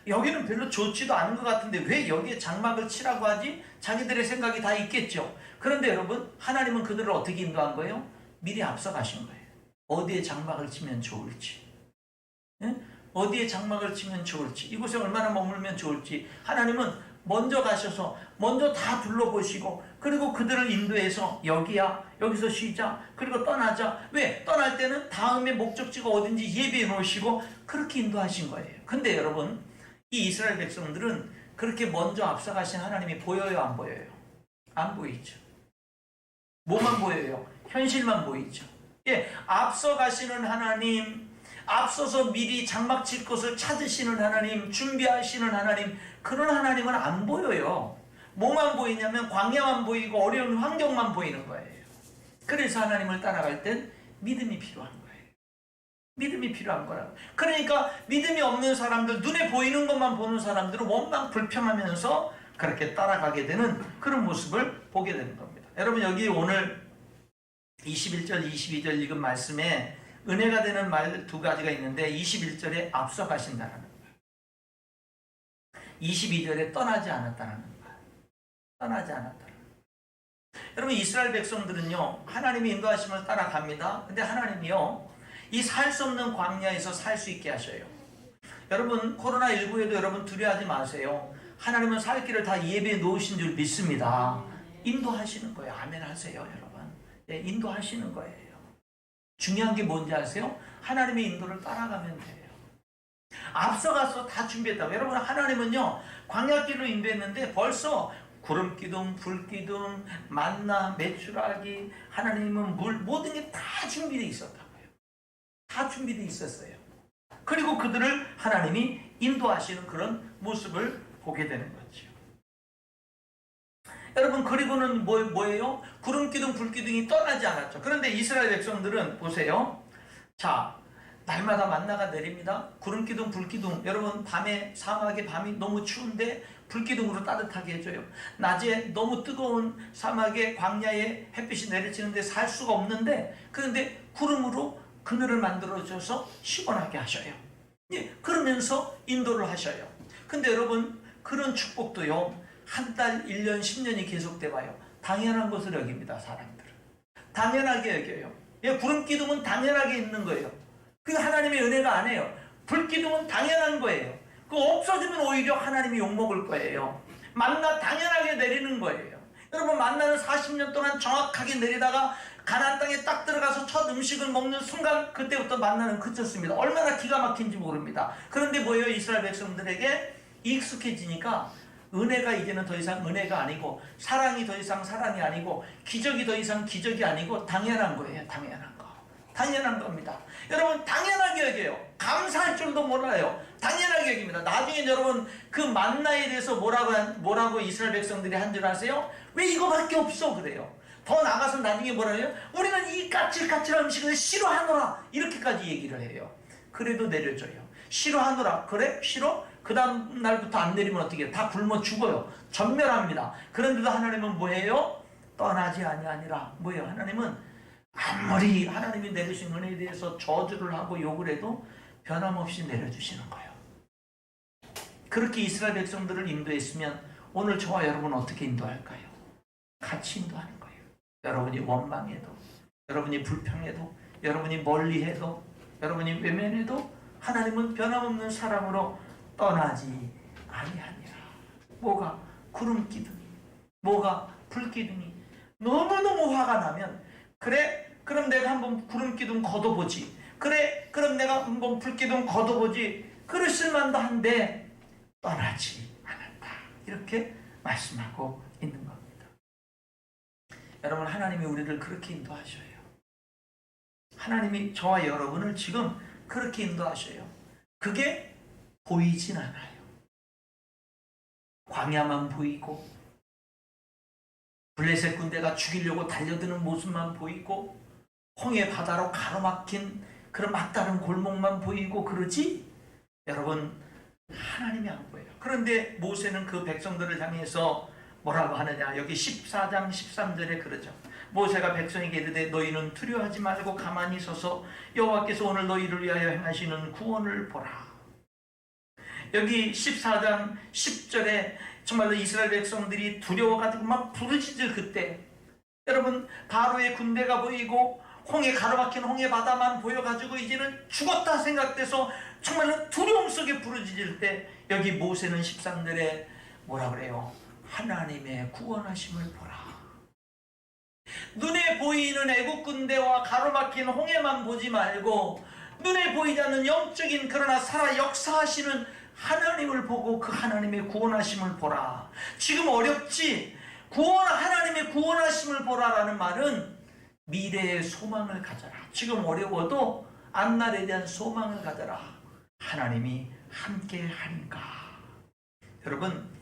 여기는 별로 좋지도 않은 것 같은데 왜 여기에 장막을 치라고 하지? 자기들의 생각이 다 있겠죠. 그런데 여러분, 하나님은 그들을 어떻게 인도한 거예요? 미리 앞서 가신 거예요. 어디에 장막을 치면 좋을지, 어디에 장막을 치면 좋을지, 이곳에 얼마나 머물면 좋을지 하나님은 먼저 가셔서 먼저 다 둘러보시고, 그리고 그들을 인도해서 여기야, 여기서 쉬자, 그리고 떠나자. 왜? 떠날 때는 다음에 목적지가 어딘지 예비해 놓으시고 그렇게 인도하신 거예요. 근데 여러분, 이 이스라엘 백성들은 그렇게 먼저 앞서가신 하나님이 보여요, 안 보여요? 안 보이죠. 뭐만 보여요? 현실만 보이죠. 앞서가시는 하나님, 앞서서 미리 장막 칠 것을 찾으시는 하나님, 준비하시는 하나님, 그런 하나님은 안 보여요. 뭐만 보이냐면 광야만 보이고 어려운 환경만 보이는 거예요. 그래서 하나님을 따라갈 땐 믿음이 필요한 거예요. 믿음이 필요한 거라고. 그러니까 믿음이 없는 사람들, 눈에 보이는 것만 보는 사람들은 원망 불평하면서 그렇게 따라가게 되는 그런 모습을 보게 되는 겁니다. 여러분, 여기 오늘 21절, 22절 읽은 말씀에 은혜가 되는 말 두 가지가 있는데 21절에 앞서 가신다는 말, 22절에 떠나지 않았다는 말. 떠나지 않았다는 말. 여러분, 이스라엘 백성들은요, 하나님의 인도하심을 따라갑니다. 근데 하나님이요, 이 살 수 없는 광야에서 살 수 있게 하셔요. 여러분, 코로나19에도 여러분 두려워하지 마세요. 하나님은 살 길을 다 예배해 놓으신 줄 믿습니다. 인도하시는 거예요. 아멘 하세요, 여러분. 인도하시는 거예요. 중요한 게 뭔지 아세요? 하나님의 인도를 따라가면 돼요. 앞서가서 다 준비했다고. 여러분, 하나님은요, 광야길로 인도했는데 벌써 구름기둥, 불기둥, 만나, 메추라기, 하나님은 물, 모든 게 다 준비되어 있었다고요. 다 준비되어 있었어요. 그리고 그들을 하나님이 인도하시는 그런 모습을 보게 되는 거죠. 여러분, 그리고는 뭐예요? 구름기둥, 불기둥이 떠나지 않았죠. 그런데 이스라엘 백성들은 보세요. 자, 날마다 만나가 내립니다. 구름기둥, 불기둥. 여러분, 밤에, 사막에 밤이 너무 추운데 불기둥으로 따뜻하게 해줘요. 낮에 너무 뜨거운 사막에, 광야에 햇빛이 내리치는데 살 수가 없는데, 그런데 구름으로 그늘을 만들어줘서 시원하게 하셔요. 그러면서 인도를 하셔요. 근데 여러분, 그런 축복도요, 한 달, 1년, 10년이 계속돼 봐요. 당연한 것을 여깁니다, 사람들은. 당연하게 여겨요. 구름기둥은 당연하게 있는 거예요. 그게 하나님의 은혜가 아니에요. 불기둥은 당연한 거예요. 그거 없어지면 오히려 하나님이 욕먹을 거예요. 만나 당연하게 내리는 거예요. 여러분, 만나는 40년 동안 정확하게 내리다가 가나안 땅에 딱 들어가서 첫 음식을 먹는 순간 그때부터 만나는 그쳤습니다. 얼마나 기가 막힌지 모릅니다. 그런데 뭐예요? 이스라엘 백성들에게 익숙해지니까 은혜가 이제는 더 이상 은혜가 아니고, 사랑이 더 이상 사랑이 아니고, 기적이 더 이상 기적이 아니고 당연한 거예요. 당연한 거. 당연한 겁니다. 여러분, 당연하게 여겨요. 감사할 줄도 몰라요. 당연하게 여깁니다. 나중에 여러분, 그 만나에 대해서 뭐라고 이스라엘 백성들이 한 줄 아세요? 왜 이거밖에 없어? 그래요. 더 나가서 나중에 뭐라 해요? 우리는 이 까칠까칠한 음식을 싫어하노라. 이렇게까지 얘기를 해요. 그래도 내려줘요. 싫어하노라. 그래? 싫어? 그 다음 날부터 안 내리면 어떻게 해요? 다 굶어 죽어요. 전멸합니다. 그런데도 하나님은 뭐예요? 떠나지 아니하니라. 뭐예요? 하나님은 아무리 하나님이 내리신 은혜에 대해서 저주를 하고 욕을 해도 변함없이 내려주시는 거예요. 그렇게 이스라엘 백성들을 인도했으면 오늘 저와 여러분은 어떻게 인도할까요? 같이 인도하는 거예요. 여러분이 원망해도, 여러분이 불평해도, 여러분이 멀리해도, 여러분이 외면해도 하나님은 변함없는 사랑으로 떠나지 아니하니라. 뭐가? 구름기둥이, 뭐가? 불기둥이. 너무너무 화가 나면, 그래? 그럼 내가 한번 구름기둥 걷어보지. 그래? 그럼 내가 한번 불기둥 걷어보지. 그랬을 만도 한데 떠나지 않았다. 이렇게 말씀하고 있는 겁니다. 여러분, 하나님이 우리를 그렇게 인도하셔요. 하나님이 저와 여러분을 지금 그렇게 인도하셔요. 그게 보이진 않아요. 광야만 보이고, 블레셋 군대가 죽이려고 달려드는 모습만 보이고, 홍해 바다로 가로막힌 그런 막다른 골목만 보이고 그러지, 여러분, 하나님이 안 보여요. 그런데 모세는 그 백성들을 향해서 뭐라고 하느냐? 여기 14장 13절에 그러죠. 모세가 백성에게 이르되 너희는 두려워하지 말고 가만히 서서 여호와께서 오늘 너희를 위하여 행하시는 구원을 보라. 여기 14장 10절에 정말로 이스라엘 백성들이 두려워가지고 막 부르짖을 그때, 여러분 바로의 군대가 보이고 홍해 가로막힌 홍해 바다만 보여가지고 이제는 죽었다 생각돼서 정말로 두려움 속에 부르짖을 때, 여기 모세는 13절에 뭐라 그래요? 하나님의 구원하심을 보라. 눈에 보이는 애국 군대와 가로막힌 홍해만 보지 말고 눈에 보이지 않는 영적인 그러나 살아 역사하시는 하나님을 보고 그 하나님의 구원하심을 보라. 지금 어렵지? 하나님의 구원하심을 보라라는 말은 미래의 소망을 가져라. 지금 어려워도 앞날에 대한 소망을 가져라. 하나님이 함께 하니까. 여러분,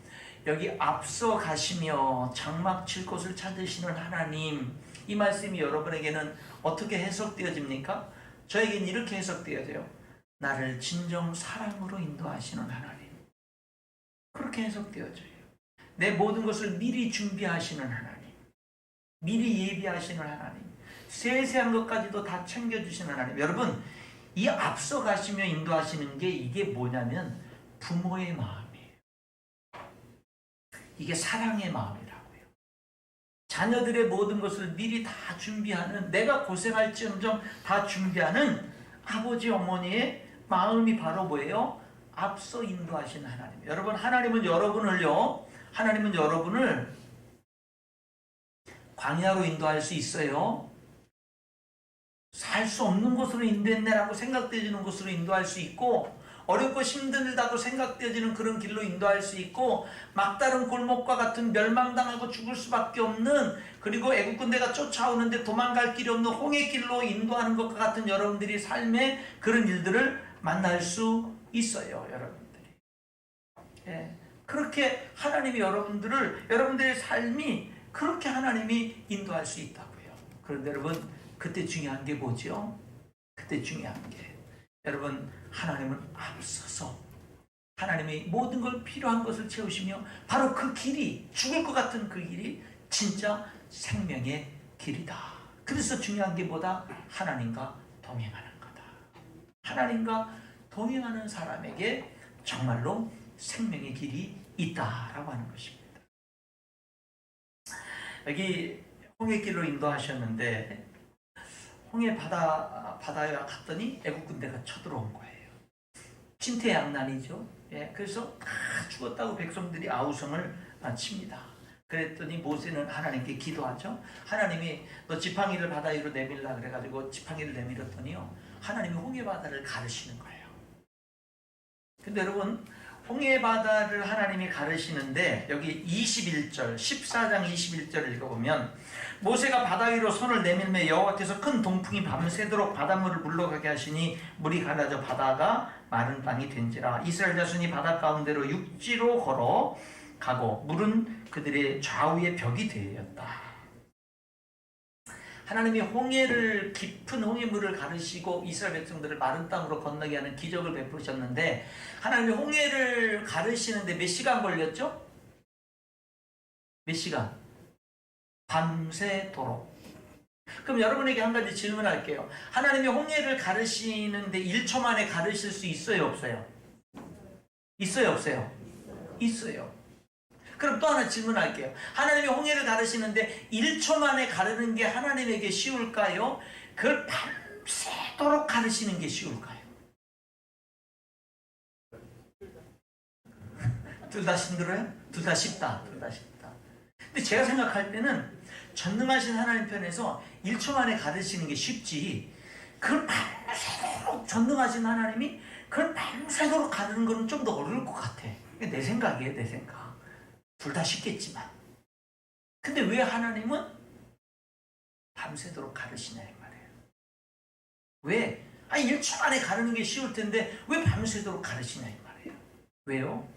여기 앞서 가시며 장막 칠 곳을 찾으시는 하나님, 이 말씀이 여러분에게는 어떻게 해석되어집니까? 저에게는 이렇게 해석되어져요. 나를 진정 사랑으로 인도하시는 하나님. 그렇게 해석되어져요. 내 모든 것을 미리 준비하시는 하나님, 미리 예비하시는 하나님, 세세한 것까지도 다 챙겨주시는 하나님. 여러분, 이 앞서 가시며 인도하시는 게 이게 뭐냐면 부모의 마음이에요. 이게 사랑의 마음이라고요. 자녀들의 모든 것을 미리 다 준비하는, 내가 고생할지언정 다 준비하는 아버지 어머니의 마음이 바로 뭐예요? 앞서 인도하시는 하나님. 여러분, 하나님은 여러분을 광야로 인도할 수 있어요. 살 수 없는 곳으로 인도했네라고 생각되어지는 곳으로 인도할 수 있고, 어렵고 힘들다고 생각되어지는 그런 길로 인도할 수 있고, 막다른 골목과 같은 멸망당하고 죽을 수밖에 없는, 그리고 애국군대가 쫓아오는데 도망갈 길이 없는 홍해길로 인도하는 것과 같은 여러분들이 삶의 그런 일들을 만날 수 있어요. 여러분들이. 예, 그렇게 하나님이 여러분들의 삶이 그렇게 하나님이 인도할 수 있다고요. 그런데 여러분, 그때 중요한 게 뭐죠? 그때 중요한 게, 여러분, 하나님은 앞서서 하나님이 모든 걸 필요한 것을 채우시며 바로 그 길이, 죽을 것 같은 그 길이 진짜 생명의 길이다. 그래서 중요한 게 뭐다? 하나님과 동행하는 거다. 하나님과 동행하는 사람에게 정말로 생명의 길이 있다라고 하는 것입니다. 여기 홍해길로 인도하셨는데 홍해 바다에 갔더니 애국 군대가 쳐들어온 거예요. 진퇴양난이죠. 예, 그래서 다 죽었다고 백성들이 아우성을 칩니다. 그랬더니 모세는 하나님께 기도하죠. 하나님이 너 지팡이를 바다 위로 내밀라 그래가지고 지팡이를 내밀었더니요, 하나님이 홍해 바다를 가르시는 거예요. 근데 여러분, 홍해 바다를 하나님이 가르시는데 여기 21절, 14장 21절을 읽어보면, 모세가 바다 위로 손을 내밀며 여호와께서 큰 동풍이 밤새도록 바닷물을 물러가게 하시니 물이 갈라져 바다가 마른 땅이 된지라. 이스라엘 자손이 바다 가운데로 육지로 걸어 가고 물은 그들의 좌우에 벽이 되었다. 하나님이 깊은 홍해물을 가르시고 이스라엘 백성들을 마른 땅으로 건너게 하는 기적을 베푸셨는데, 하나님이 홍해를 가르시는데 몇 시간 걸렸죠? 몇 시간? 밤새도록. 그럼 여러분에게 한 가지 질문할게요. 하나님이 홍해를 가르시는데 1초 만에 가르실 수 있어요, 없어요? 있어요, 없어요? 있어요. 그럼 또 하나 질문할게요. 하나님이 홍해를 가르시는데 1초 만에 가르는 게 하나님에게 쉬울까요? 그걸 밤새도록 가르시는 게 쉬울까요? 둘 다 힘들어요? 둘 다 쉽다. 둘 다 쉽다. 근데 제가 생각할 때는 전능하신 하나님 편에서 1초 만에 가르치는 게 쉽지, 그걸 밤새도록 전능하신 하나님이 그걸 밤새도록 가르는 거는 좀 더 어려울 것 같아. 내 생각이에요, 내 생각. 둘 다 쉽겠지만. 근데 왜 하나님은 밤새도록 가르치냐 이 말이에요. 왜? 1초 만에 가르는 게 쉬울 텐데 왜 밤새도록 가르치냐 이 말이에요. 왜요?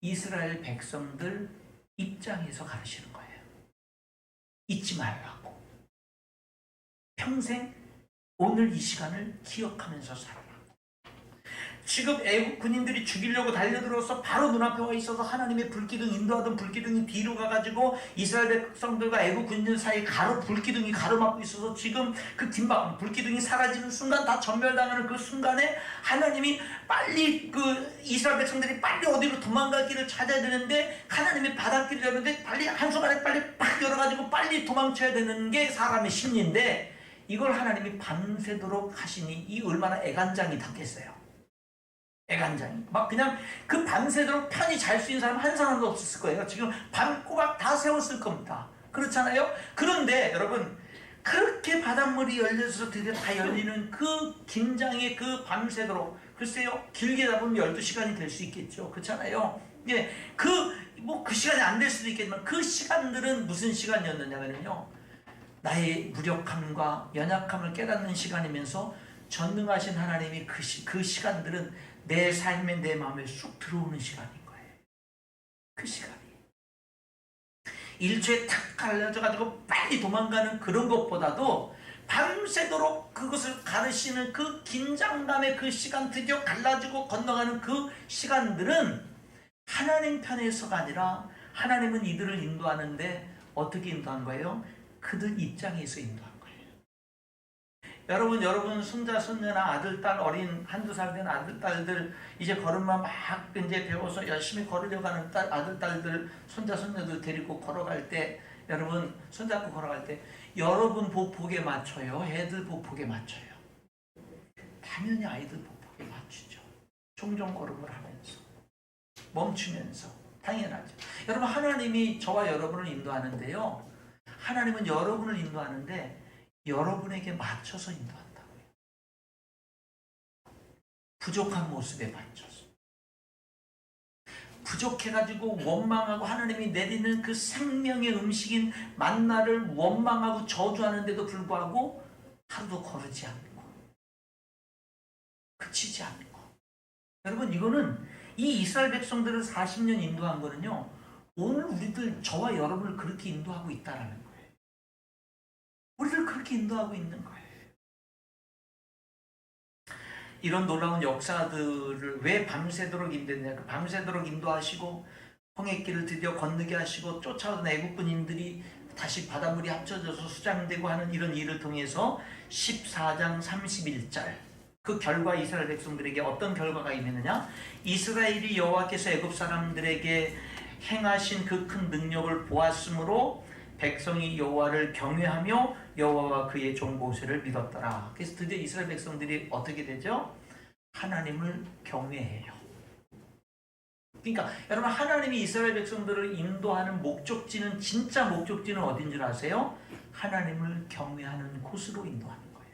이스라엘 백성들 입장에서 가르치는 거예요. 잊지 말라고. 평생 오늘 이 시간을 기억하면서 살아라. 지금 애국 군인들이 죽이려고 달려들어서 바로 눈앞에 와 있어서 하나님의 불기둥, 인도하던 불기둥이 뒤로 가가지고 이스라엘 백성들과 애국 군인들 사이 불기둥이 가로막고 있어서 지금 그 긴박 불기둥이 사라지는 순간 다 전멸당하는 그 순간에 하나님이 빨리 그 이스라엘 백성들이 빨리 어디로 도망갈 길을 찾아야 되는데 하나님의 바닷길을 열는데 빨리 한순간에 빨리 팍 열어가지고 빨리 도망쳐야 되는 게 사람의 심리인데 이걸 하나님이 밤새도록 하시니 이 얼마나 애간장이 닿겠어요. 애간장이 막 그냥 그 밤새도록 편히 잘 수 있는 사람 한 사람도 없었을 거예요. 지금 밤 꼬박 다 세웠을 겁니다. 그렇잖아요. 그런데 여러분 그렇게 바닷물이 열려서 드디어 다 열리는 그 긴장의 그 밤새도록 글쎄요 길게 잡으면 12시간이 될 수 있겠죠. 그렇잖아요. 예, 그 시간이 안 될 수도 있겠지만 그 시간들은 무슨 시간이었느냐면요 나의 무력함과 연약함을 깨닫는 시간이면서 전능하신 하나님이 그 시간들은 내 삶에 내 마음에 쑥 들어오는 시간인 거예요. 그 시간이 일주에 탁 갈라져가지고 빨리 도망가는 그런 것보다도 밤새도록 그것을 가르시는 그 긴장감의 그 시간 드디어 갈라지고 건너가는 그 시간들은 하나님 편에서가 아니라 하나님은 이들을 인도하는데 어떻게 인도한 거예요? 그들 입장에서 인도한 거예요. 여러분 손자 손녀나 아들 딸 어린 한두 살 된 아들 딸들 이제 걸음마 막 이제 배워서 열심히 걸으려고 하는 아들 딸들 손자 손녀들 데리고 걸어갈 때 여러분 손잡고 걸어갈 때 여러분 보폭에 맞춰요? 애들 보폭에 맞춰요? 당연히 아이들 보폭에 맞추죠. 종종 걸음을 하면서 멈추면서 당연하죠. 여러분 하나님이 저와 여러분을 인도하는데요. 하나님은 여러분을 인도하는데 여러분에게 맞춰서 인도한다고요. 부족한 모습에 맞춰서. 부족해가지고 원망하고 하나님이 내리는 그 생명의 음식인 만나를 원망하고 저주하는데도 불구하고 하루도 거르지 않고 그치지 않고 여러분 이거는 이 이스라엘 백성들을 40년 인도한 거는요 오늘 우리들 저와 여러분을 그렇게 인도하고 있다라는 거예요. 우리를 그렇게 인도하고 있는 거예요. 이런 놀라운 역사들을 왜 밤새도록 인도했냐? 밤새도록 인도하시고 홍해길을 드디어 건너게 하시고 쫓아오던 애국군인들이 다시 바닷물이 합쳐져서 수장되고 하는 이런 일을 통해서 14장 31절 그 결과 이스라엘 백성들에게 어떤 결과가 있느냐? 이스라엘이 여호와께서 애굽 사람들에게 행하신 그 큰 능력을 보았으므로 백성이 여호와를 경외하며 여호와와 그의 종 모세를 믿었더라. 그래서 드디어 이스라엘 백성들이 어떻게 되죠? 하나님을 경외해요. 그러니까 여러분 하나님이 이스라엘 백성들을 인도하는 목적지는 진짜 목적지는 어딘 줄 아세요? 하나님을 경외하는 곳으로 인도하는 거예요.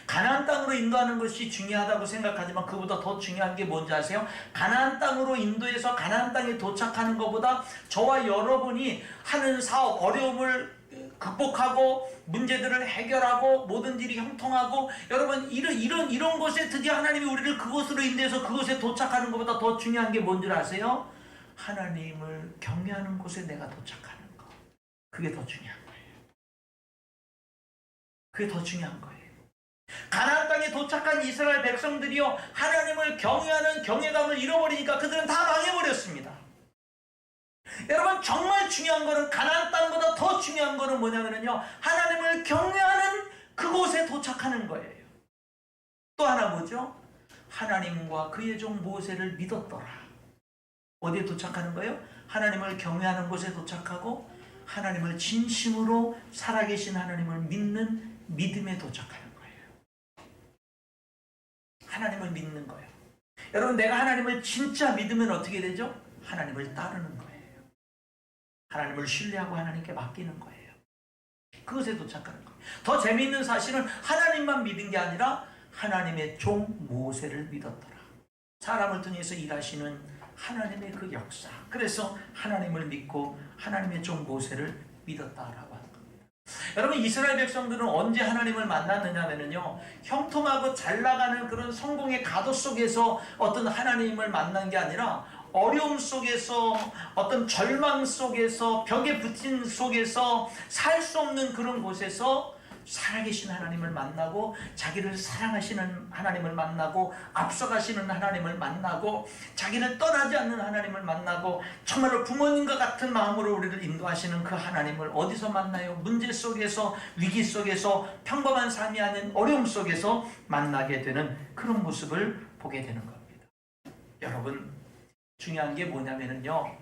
가나안 땅으로 인도하는 것이 중요하다고 생각하지만 그보다 더 중요한 게 뭔지 아세요? 가나안 땅으로 인도해서 가나안 땅에 도착하는 것보다 저와 여러분이 하는 사업, 어려움을 극복하고 문제들을 해결하고 모든 일이 형통하고 여러분 이런 것에 드디어 하나님이 우리를 그곳으로 인도해서 그곳에 도착하는 것보다 더 중요한 게 뭔 줄 아세요? 하나님을 경외하는 곳에 내가 도착하는 것. 그게 더 중요한 거예요. 그게 더 중요한 거예요. 가나안 땅에 도착한 이스라엘 백성들이요 하나님을 경외하는 경외감을 잃어버리니까 그들은 다 망해버렸습니다. 여러분 정말 중요한 거는 가나안 땅보다 더 중요한 거는 뭐냐면요 하나님을 경외하는 그곳에 도착하는 거예요. 또 하나 뭐죠? 하나님과 그의 종 모세를 믿었더라. 어디에 도착하는 거예요? 하나님을 경외하는 곳에 도착하고 하나님을 진심으로 살아계신 하나님을 믿는 믿음에 도착하는 거예요. 하나님을 믿는 거예요. 여러분 내가 하나님을 진짜 믿으면 어떻게 되죠? 하나님을 따르는 거예요. 하나님을 신뢰하고 하나님께 맡기는 거예요. 그것에 도착하는 거예요. 더 재미있는 사실은 하나님만 믿은 게 아니라 하나님의 종 모세를 믿었더라. 사람을 통해서 일하시는 하나님의 그 역사. 그래서 하나님을 믿고 하나님의 종 모세를 믿었다라고 하는 겁니다. 여러분 이스라엘 백성들은 언제 하나님을 만났느냐면요 형통하고 잘 나가는 그런 성공의 가도 속에서 어떤 하나님을 만난 게 아니라 어려움 속에서 어떤 절망 속에서 벽에 붙인 속에서 살 수 없는 그런 곳에서 살아계신 하나님을 만나고 자기를 사랑하시는 하나님을 만나고 앞서가시는 하나님을 만나고 자기를 떠나지 않는 하나님을 만나고 정말로 부모님과 같은 마음으로 우리를 인도하시는 그 하나님을 어디서 만나요? 문제 속에서, 위기 속에서, 평범한 삶이 아닌 어려움 속에서 만나게 되는 그런 모습을 보게 되는 겁니다. 여러분, 중요한 게 뭐냐면요,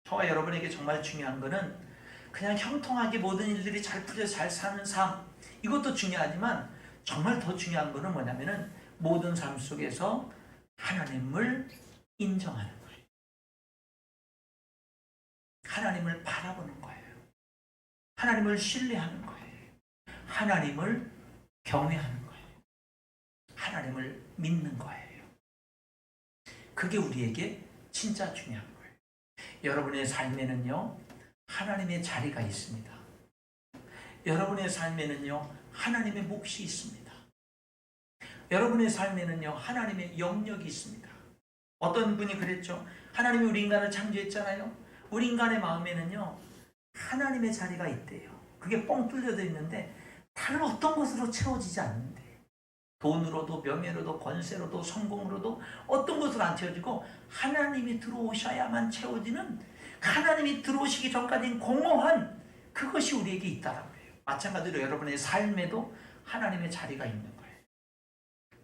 저와 여러분에게 정말 중요한 거는 그냥 형통하게 모든 일들이 잘 풀려서 잘 사는 삶, 이것도 중요하지만 정말 더 중요한 거는 뭐냐면은 모든 삶 속에서 하나님을 인정하는 거예요. 하나님을 바라보는 거예요. 하나님을 신뢰하는 거예요. 하나님을 경외하는 거예요. 하나님을 믿는 거예요. 그게 우리에게 진짜 중요한 거예요. 여러분의 삶에는요, 하나님의 자리가 있습니다. 여러분의 삶에는요, 하나님의 몫이 있습니다. 여러분의 삶에는요, 하나님의 영역이 있습니다. 어떤 분이 그랬죠. 하나님이 우리 인간을 창조했잖아요. 우리 인간의 마음에는요, 하나님의 자리가 있대요. 그게 뻥 뚫려져 있는데 다른 어떤 것으로 채워지지 않는데, 돈으로도 명예로도 권세로도 성공으로도 어떤 것으로 안 채워지고 하나님이 들어오셔야만 채워지는, 하나님이 들어오시기 전까지는 공허한 그것이 우리에게 있다라고 해요. 마찬가지로 여러분의 삶에도 하나님의 자리가 있는 거예요.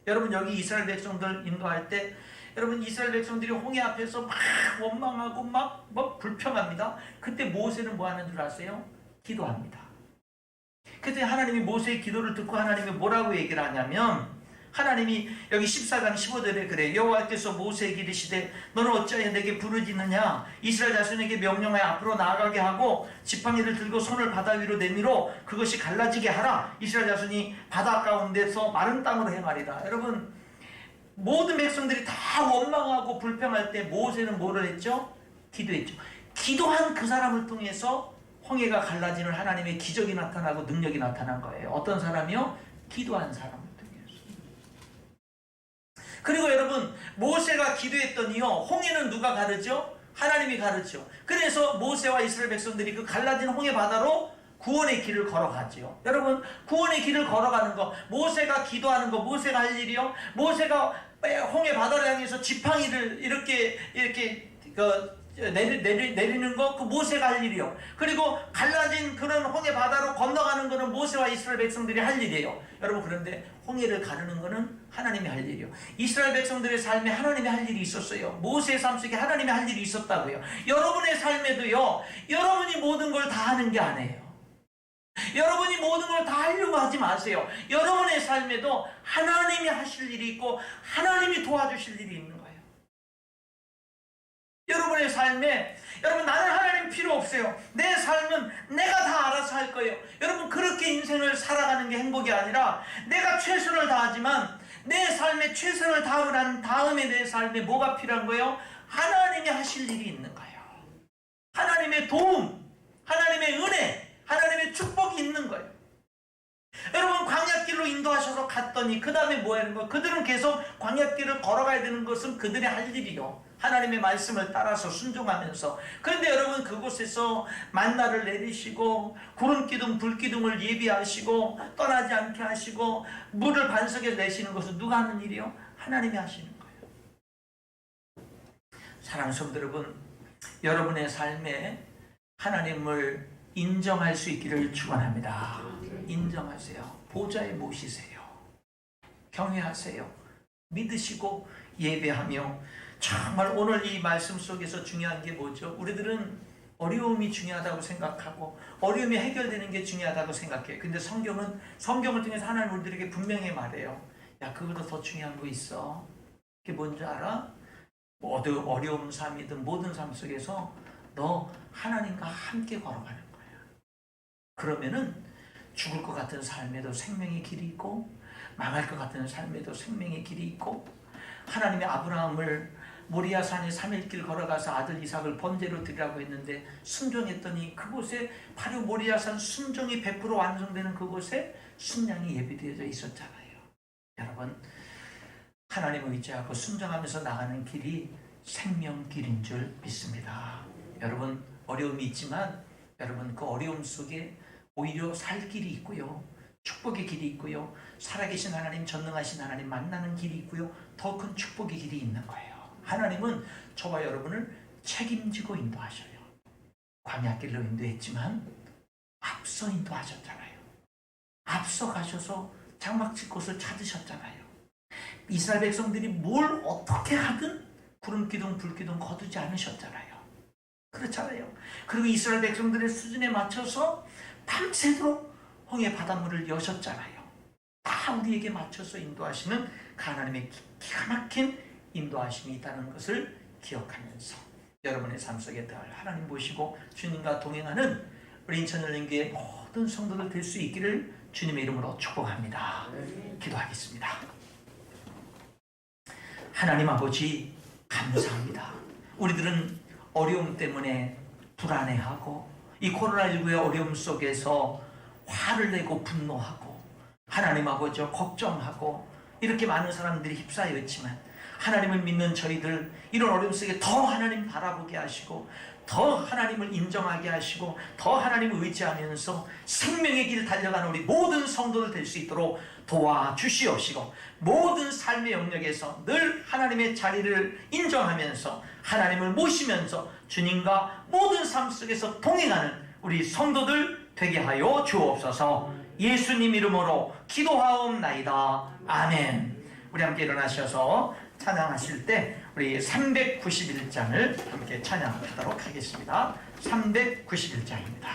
여러분, 여기 이스라엘 백성들 인도할 때 여러분, 이스라엘 백성들이 홍해 앞에서 막 원망하고 막 불평합니다. 그때 모세는 뭐 하는 줄 아세요? 기도합니다. 그때 하나님이 모세의 기도를 듣고 하나님이 뭐라고 얘기를 하냐면, 하나님이 여기 14장 15절에 그래, 여호와께서 모세에게 이르시되 너는 어찌하여 내게 부르짖느냐, 이스라엘 자손에게 명령하여 앞으로 나아가게 하고 지팡이를 들고 손을 바다 위로 내밀어 그것이 갈라지게 하라. 이스라엘 자손이 바다 가운데서 마른 땅으로 행하리라. 여러분, 모든 백성들이 다 원망하고 불평할 때 모세는 뭐를 했죠? 기도했죠. 기도한 그 사람을 통해서 홍해가 갈라지는 하나님의 기적이 나타나고 능력이 나타난 거예요. 어떤 사람이요? 기도한 사람을 통해서. 그리고 여러분, 모세가 기도했더니요, 홍해는 누가 가르죠? 하나님이 가르죠. 그래서 모세와 이스라엘 백성들이 그 갈라진 홍해 바다로 구원의 길을 걸어가죠. 여러분, 구원의 길을 걸어가는 거, 모세가 기도하는 거, 모세가 할 일이요. 모세가 홍해 바다를 향해서 지팡이를 이렇게 내리는 거, 그 모세가 할 일이요. 그리고 갈라진 그런 홍해 바다로 건너가는 거는 모세와 이스라엘 백성들이 할 일이에요. 여러분, 그런데 홍해를 가르는 거는 하나님이 할 일이요. 이스라엘 백성들의 삶에 하나님이 할 일이 있었어요. 모세의 삶 속에 하나님이 할 일이 있었다고요. 여러분의 삶에도요, 여러분이 모든 걸 다 하는 게 아니에요. 여러분이 모든 걸 다 하려고 하지 마세요. 여러분의 삶에도 하나님이 하실 일이 있고 하나님이 도와주실 일이 있는 거예요. 여러분의 삶에, 여러분, 나는 하나님 필요 없어요. 내 삶은 내가 다 알아서 할 거예요. 여러분, 그렇게 인생을 살아가는 게 행복이 아니라 내가 최선을 다하지만 내 삶에 최선을 다한 다음에 내 삶에 뭐가 필요한 거예요? 하나님이 하실 일이 있는 거예요. 하나님의 도움, 하나님의 은혜, 하나님의 축복이 있는 거예요. 여러분, 광야길로 인도하셔서 갔더니 그 다음에 뭐 하는 거예요? 그들은 계속 광야길을 걸어가야 되는 것은 그들의 할 일이요. 하나님의 말씀을 따라서 순종하면서. 그런데 여러분, 그곳에서 만나를 내리시고 구름기둥 불기둥을 예비하시고 떠나지 않게 하시고 물을 반석에 내시는 것은 누가 하는 일이요? 하나님이 하시는 거예요. 사랑하는 성도 여러분, 여러분의 삶에 하나님을 인정할 수 있기를 축원합니다. 인정하세요. 보좌에 모시세요. 경외하세요. 믿으시고 예배하며. 정말 오늘 이 말씀 속에서 중요한 게 뭐죠? 우리들은 어려움이 중요하다고 생각하고 어려움이 해결되는 게 중요하다고 생각해요. 근데 성경을 통해서 하나님 우리들에게 분명히 말해요. 야, 그거보다 더 중요한 거 있어. 그게 뭔지 알아? 모든 어려운 삶이든 모든 삶 속에서 너 하나님과 함께 걸어가는 거야. 그러면은 죽을 것 같은 삶에도 생명의 길이 있고 망할 것 같은 삶에도 생명의 길이 있고, 하나님이 아브라함을 모리아 산에 3일 길 걸어가서 아들 이삭을 번제로 드리라고 했는데 순종했더니 그곳에 바로 모리아 산 순종이 100% 완성되는 그곳에 순양이 예비되어져 있었잖아요. 여러분, 하나님을 의지하고 순종하면서 나가는 길이 생명길인 줄 믿습니다. 여러분, 어려움이 있지만 여러분, 그 어려움 속에 오히려 살 길이 있고요, 축복의 길이 있고요. 살아계신 하나님, 전능하신 하나님 만나는 길이 있고요. 더 큰 축복의 길이 있는 거예요. 하나님은 저와 여러분을 책임지고 인도하셔요. 광야길로 인도했지만 앞서 인도하셨잖아요. 앞서 가셔서 장막칠 곳을 찾으셨잖아요. 이스라엘 백성들이 뭘 어떻게 하든 구름기둥 불기둥 거두지 않으셨잖아요. 그렇잖아요. 그리고 이스라엘 백성들의 수준에 맞춰서 밤새도록 홍해 바닷물을 여셨잖아요. 다 우리에게 맞춰서 인도하시는 그 하나님의 기가 막힌 인도하심이 있다는 것을 기억하면서 여러분의 삶 속에 늘 하나님 보시고 주님과 동행하는 우리 인천열린교회 모든 성도들 될 수 있기를 주님의 이름으로 축복합니다. 기도하겠습니다. 하나님 아버지 감사합니다. 우리들은 어려움 때문에 불안해하고 이 코로나19의 어려움 속에서 화를 내고 분노하고 하나님 아버지 걱정하고 이렇게 많은 사람들이 휩싸여 있지만 하나님을 믿는 저희들 이런 어려움 속에 더 하나님 바라보게 하시고 더 하나님을 인정하게 하시고 더 하나님을 의지하면서 생명의 길 달려가는 우리 모든 성도들 될 수 있도록 도와주시옵시고 모든 삶의 영역에서 늘 하나님의 자리를 인정하면서 하나님을 모시면서 주님과 모든 삶 속에서 동행하는 우리 성도들 되게 하여 주옵소서. 예수님 이름으로 기도하옵나이다. 아멘. 우리 함께 일어나셔서 찬양하실 때 우리 391장을 함께 찬양하도록 하겠습니다. 391장입니다.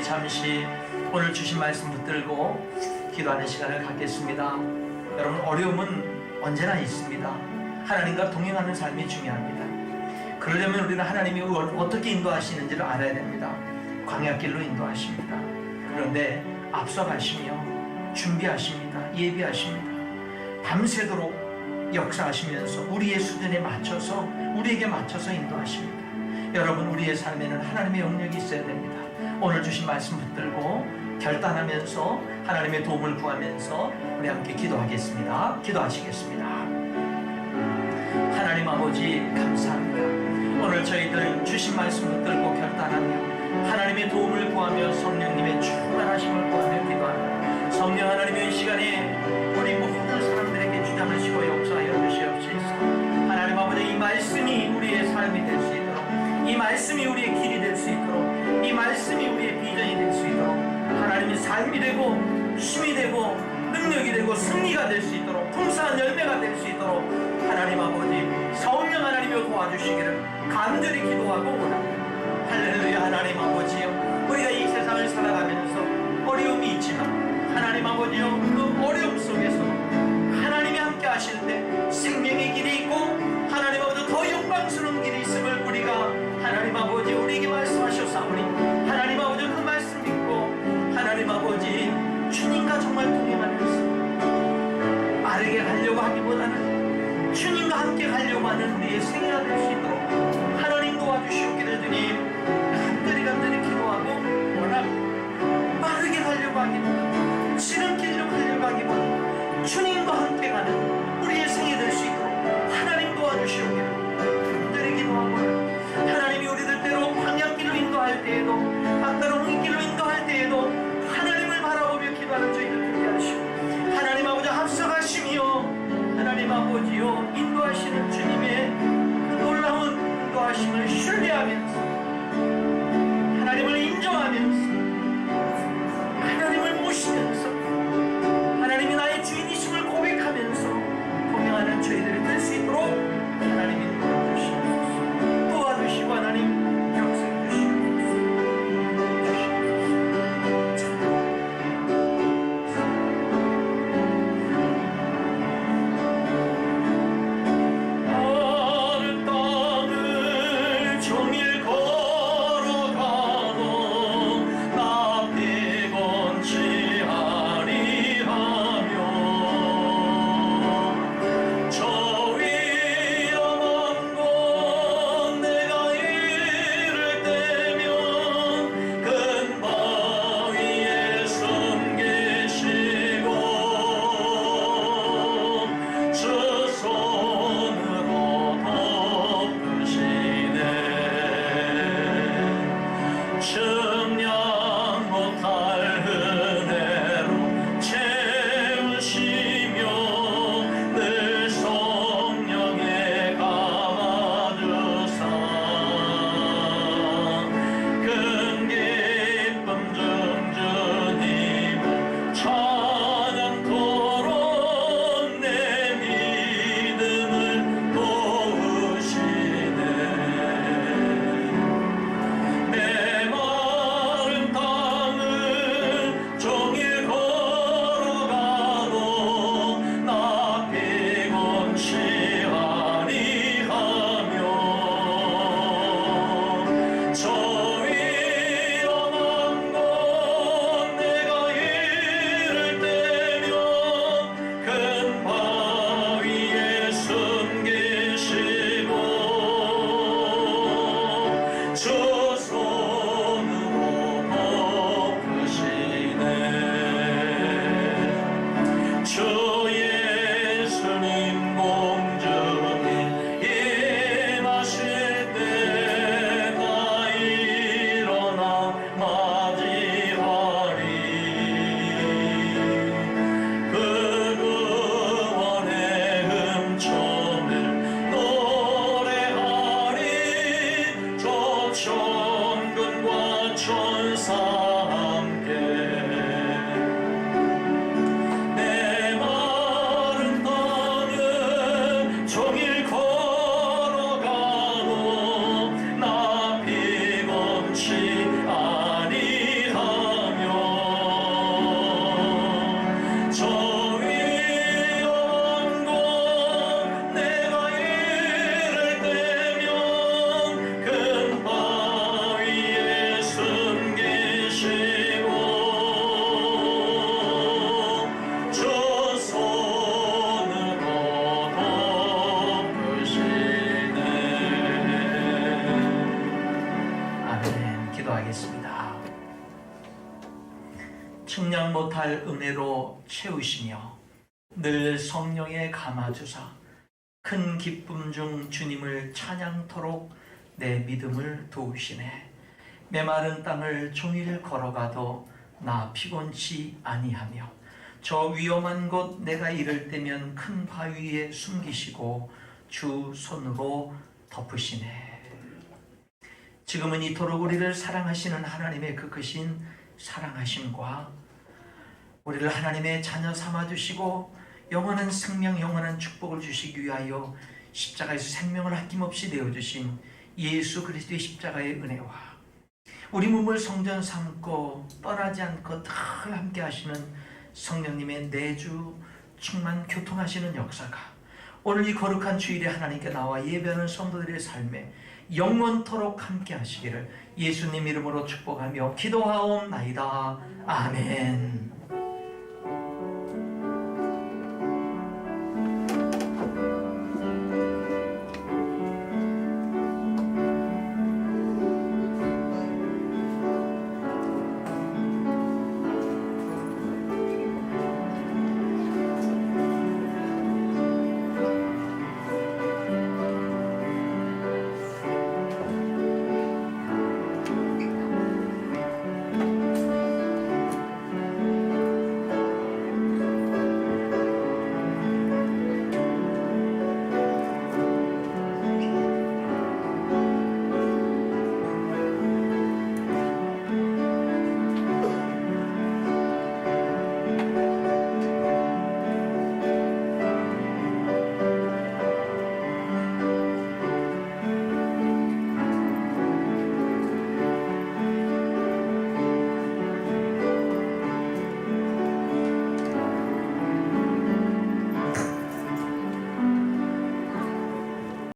잠시 오늘 주신 말씀 붙들고 기도하는 시간을 갖겠습니다. 여러분, 어려움은 언제나 있습니다. 하나님과 동행하는 삶이 중요합니다. 그러려면 우리는 하나님이 어떻게 인도하시는지를 알아야 됩니다. 광야길로 인도하십니다. 그런데 앞서가시며 준비하십니다. 예비하십니다. 밤새도록 역사하시면서 우리의 수준에 맞춰서 우리에게 맞춰서 인도하십니다. 여러분, 우리의 삶에는 하나님의 영역이 있어야 됩니다. 오늘 주신 말씀 붙들고 결단하면서 하나님의 도움을 구하면서 우리 함께 기도하겠습니다. 기도하시겠습니다. 하나님 아버지 감사합니다. 오늘 저희들 주신 말씀 붙들고 결단하며 하나님의 도움을 구하며 성령님의 충만하심을 구하며 기도합니다. 성령 하나님의 이 시간에 우리 모든 사람들에게 주장하시고 역사하여 주시옵소서. 하나님 말씀이 우리의 길이 될 수 있도록, 이 말씀이 우리의 비전이 될 수 있도록, 하나님의 삶이 되고 힘이 되고 능력이 되고 승리가 될 수 있도록, 풍성한 열매가 될 수 있도록 하나님 아버지 성령 하나님이 도와주시기를 간절히 기도하고 원합니다. 할렐루야. 하나님 아버지요, 우리가 이 세상을 살아가면서 어려움이 있지만 하나님 아버지요, 그 어려움 속에서 하나님이 함께 하실 때 생명의 길이 있고 하나님 아버지 더 영광스러운 길이 있음을 우리가 하나님 아버지 우리에게 말씀하셨사오니 하나님 아버지 그 말씀 믿고 하나님 아버지 주님과 정말 동행하면서 빠르게 가려고 하기보다는 주님과 함께 가려고 하는 우리의 생애가 될 수 있도록 하나님 도와주시옵기를 주님 간절히 기도하고 원합니다. 빠르게 가려고 하기보다 지름길로 가려고 하기보다 주님과 함께 가는 우리의 생이 될 수 있도록 하나님 도와주시옵기를 간절히 기도하고, 하나님이 우리들 때로 광야길로 인도할 때에도 막다른 홍익길로 인도할 때에도 하나님을 바라보며 기도하는 저희들 되게 하시고, 하나님 아버지 앞서가시며 하나님 아버지요 인도하시는 주님의 그 놀라운 인도하심을 신뢰하면서 하나님을 인정하면서 하나님을 모시면서 하나님이 나의 주인이심을 고백하면서 동행하는 저희들이 될 수 있도록 하나님이 도와주시옵소서. 도와주시고 하나님 역사해 주시옵소서. 마른 땅을 종일 걸어가도 나 피곤치 아니하며 저 위험한 곳 내가 이를 때면 큰 바위에 숨 계시고 주 손으로 덮으시네. 측량 못할 은혜로 채우시며 늘 성령에 감아주사 큰 기쁨 중 주님을 찬양토록 내 믿음을 도우시네. 내 마른 땅을 종일 걸어가도 나 피곤치 아니하며 저 위험한 곳 내가 이를 때면 큰 바위에 숨 계시고 주 손으로 덮으시네. 주 예수님 공중에 임하실 때 나 일어나 맞이하리. 그 구원의 음성을 노래하리. 조천군과 천사 함께 내 마른 땅을 종일 걸어가도 나 피곤치 아니하며 저 위험한 곳 내가 이를 때면 큰 바위에 숨 계시고 주 손으로 덮으시네. 아멘. 기도하겠습니다. 측량 못할 은혜로 채우시며 늘 성령에 감아주사 큰 기쁨 중 주님을 찬양토록 내 믿음을 도우시네. 메마른 땅을 종일 걸어가도 나 피곤치 아니하며 저 위험한 곳 내가 이를 때면 큰 바위에 숨기시고 주 손으로 덮으시네. 지금은 이토록 우리를 사랑하시는 하나님의 그 크신 사랑하심과 우리를 하나님의 자녀 삼아주시고 영원한 생명, 영원한 축복을 주시기 위하여 십자가에서 생명을 아낌없이 내어주신 예수 그리스도의 십자가의 은혜와 우리 몸을 성전 삼고 떠나지 않고 늘 함께 하시는 성령님의 내주 충만 교통하시는 역사가 오늘 이 거룩한 주일에 하나님께 나와 예배하는 성도들의 삶에 영원토록 함께 하시기를 예수님 이름으로 축복하며 기도하옵나이다. 아멘.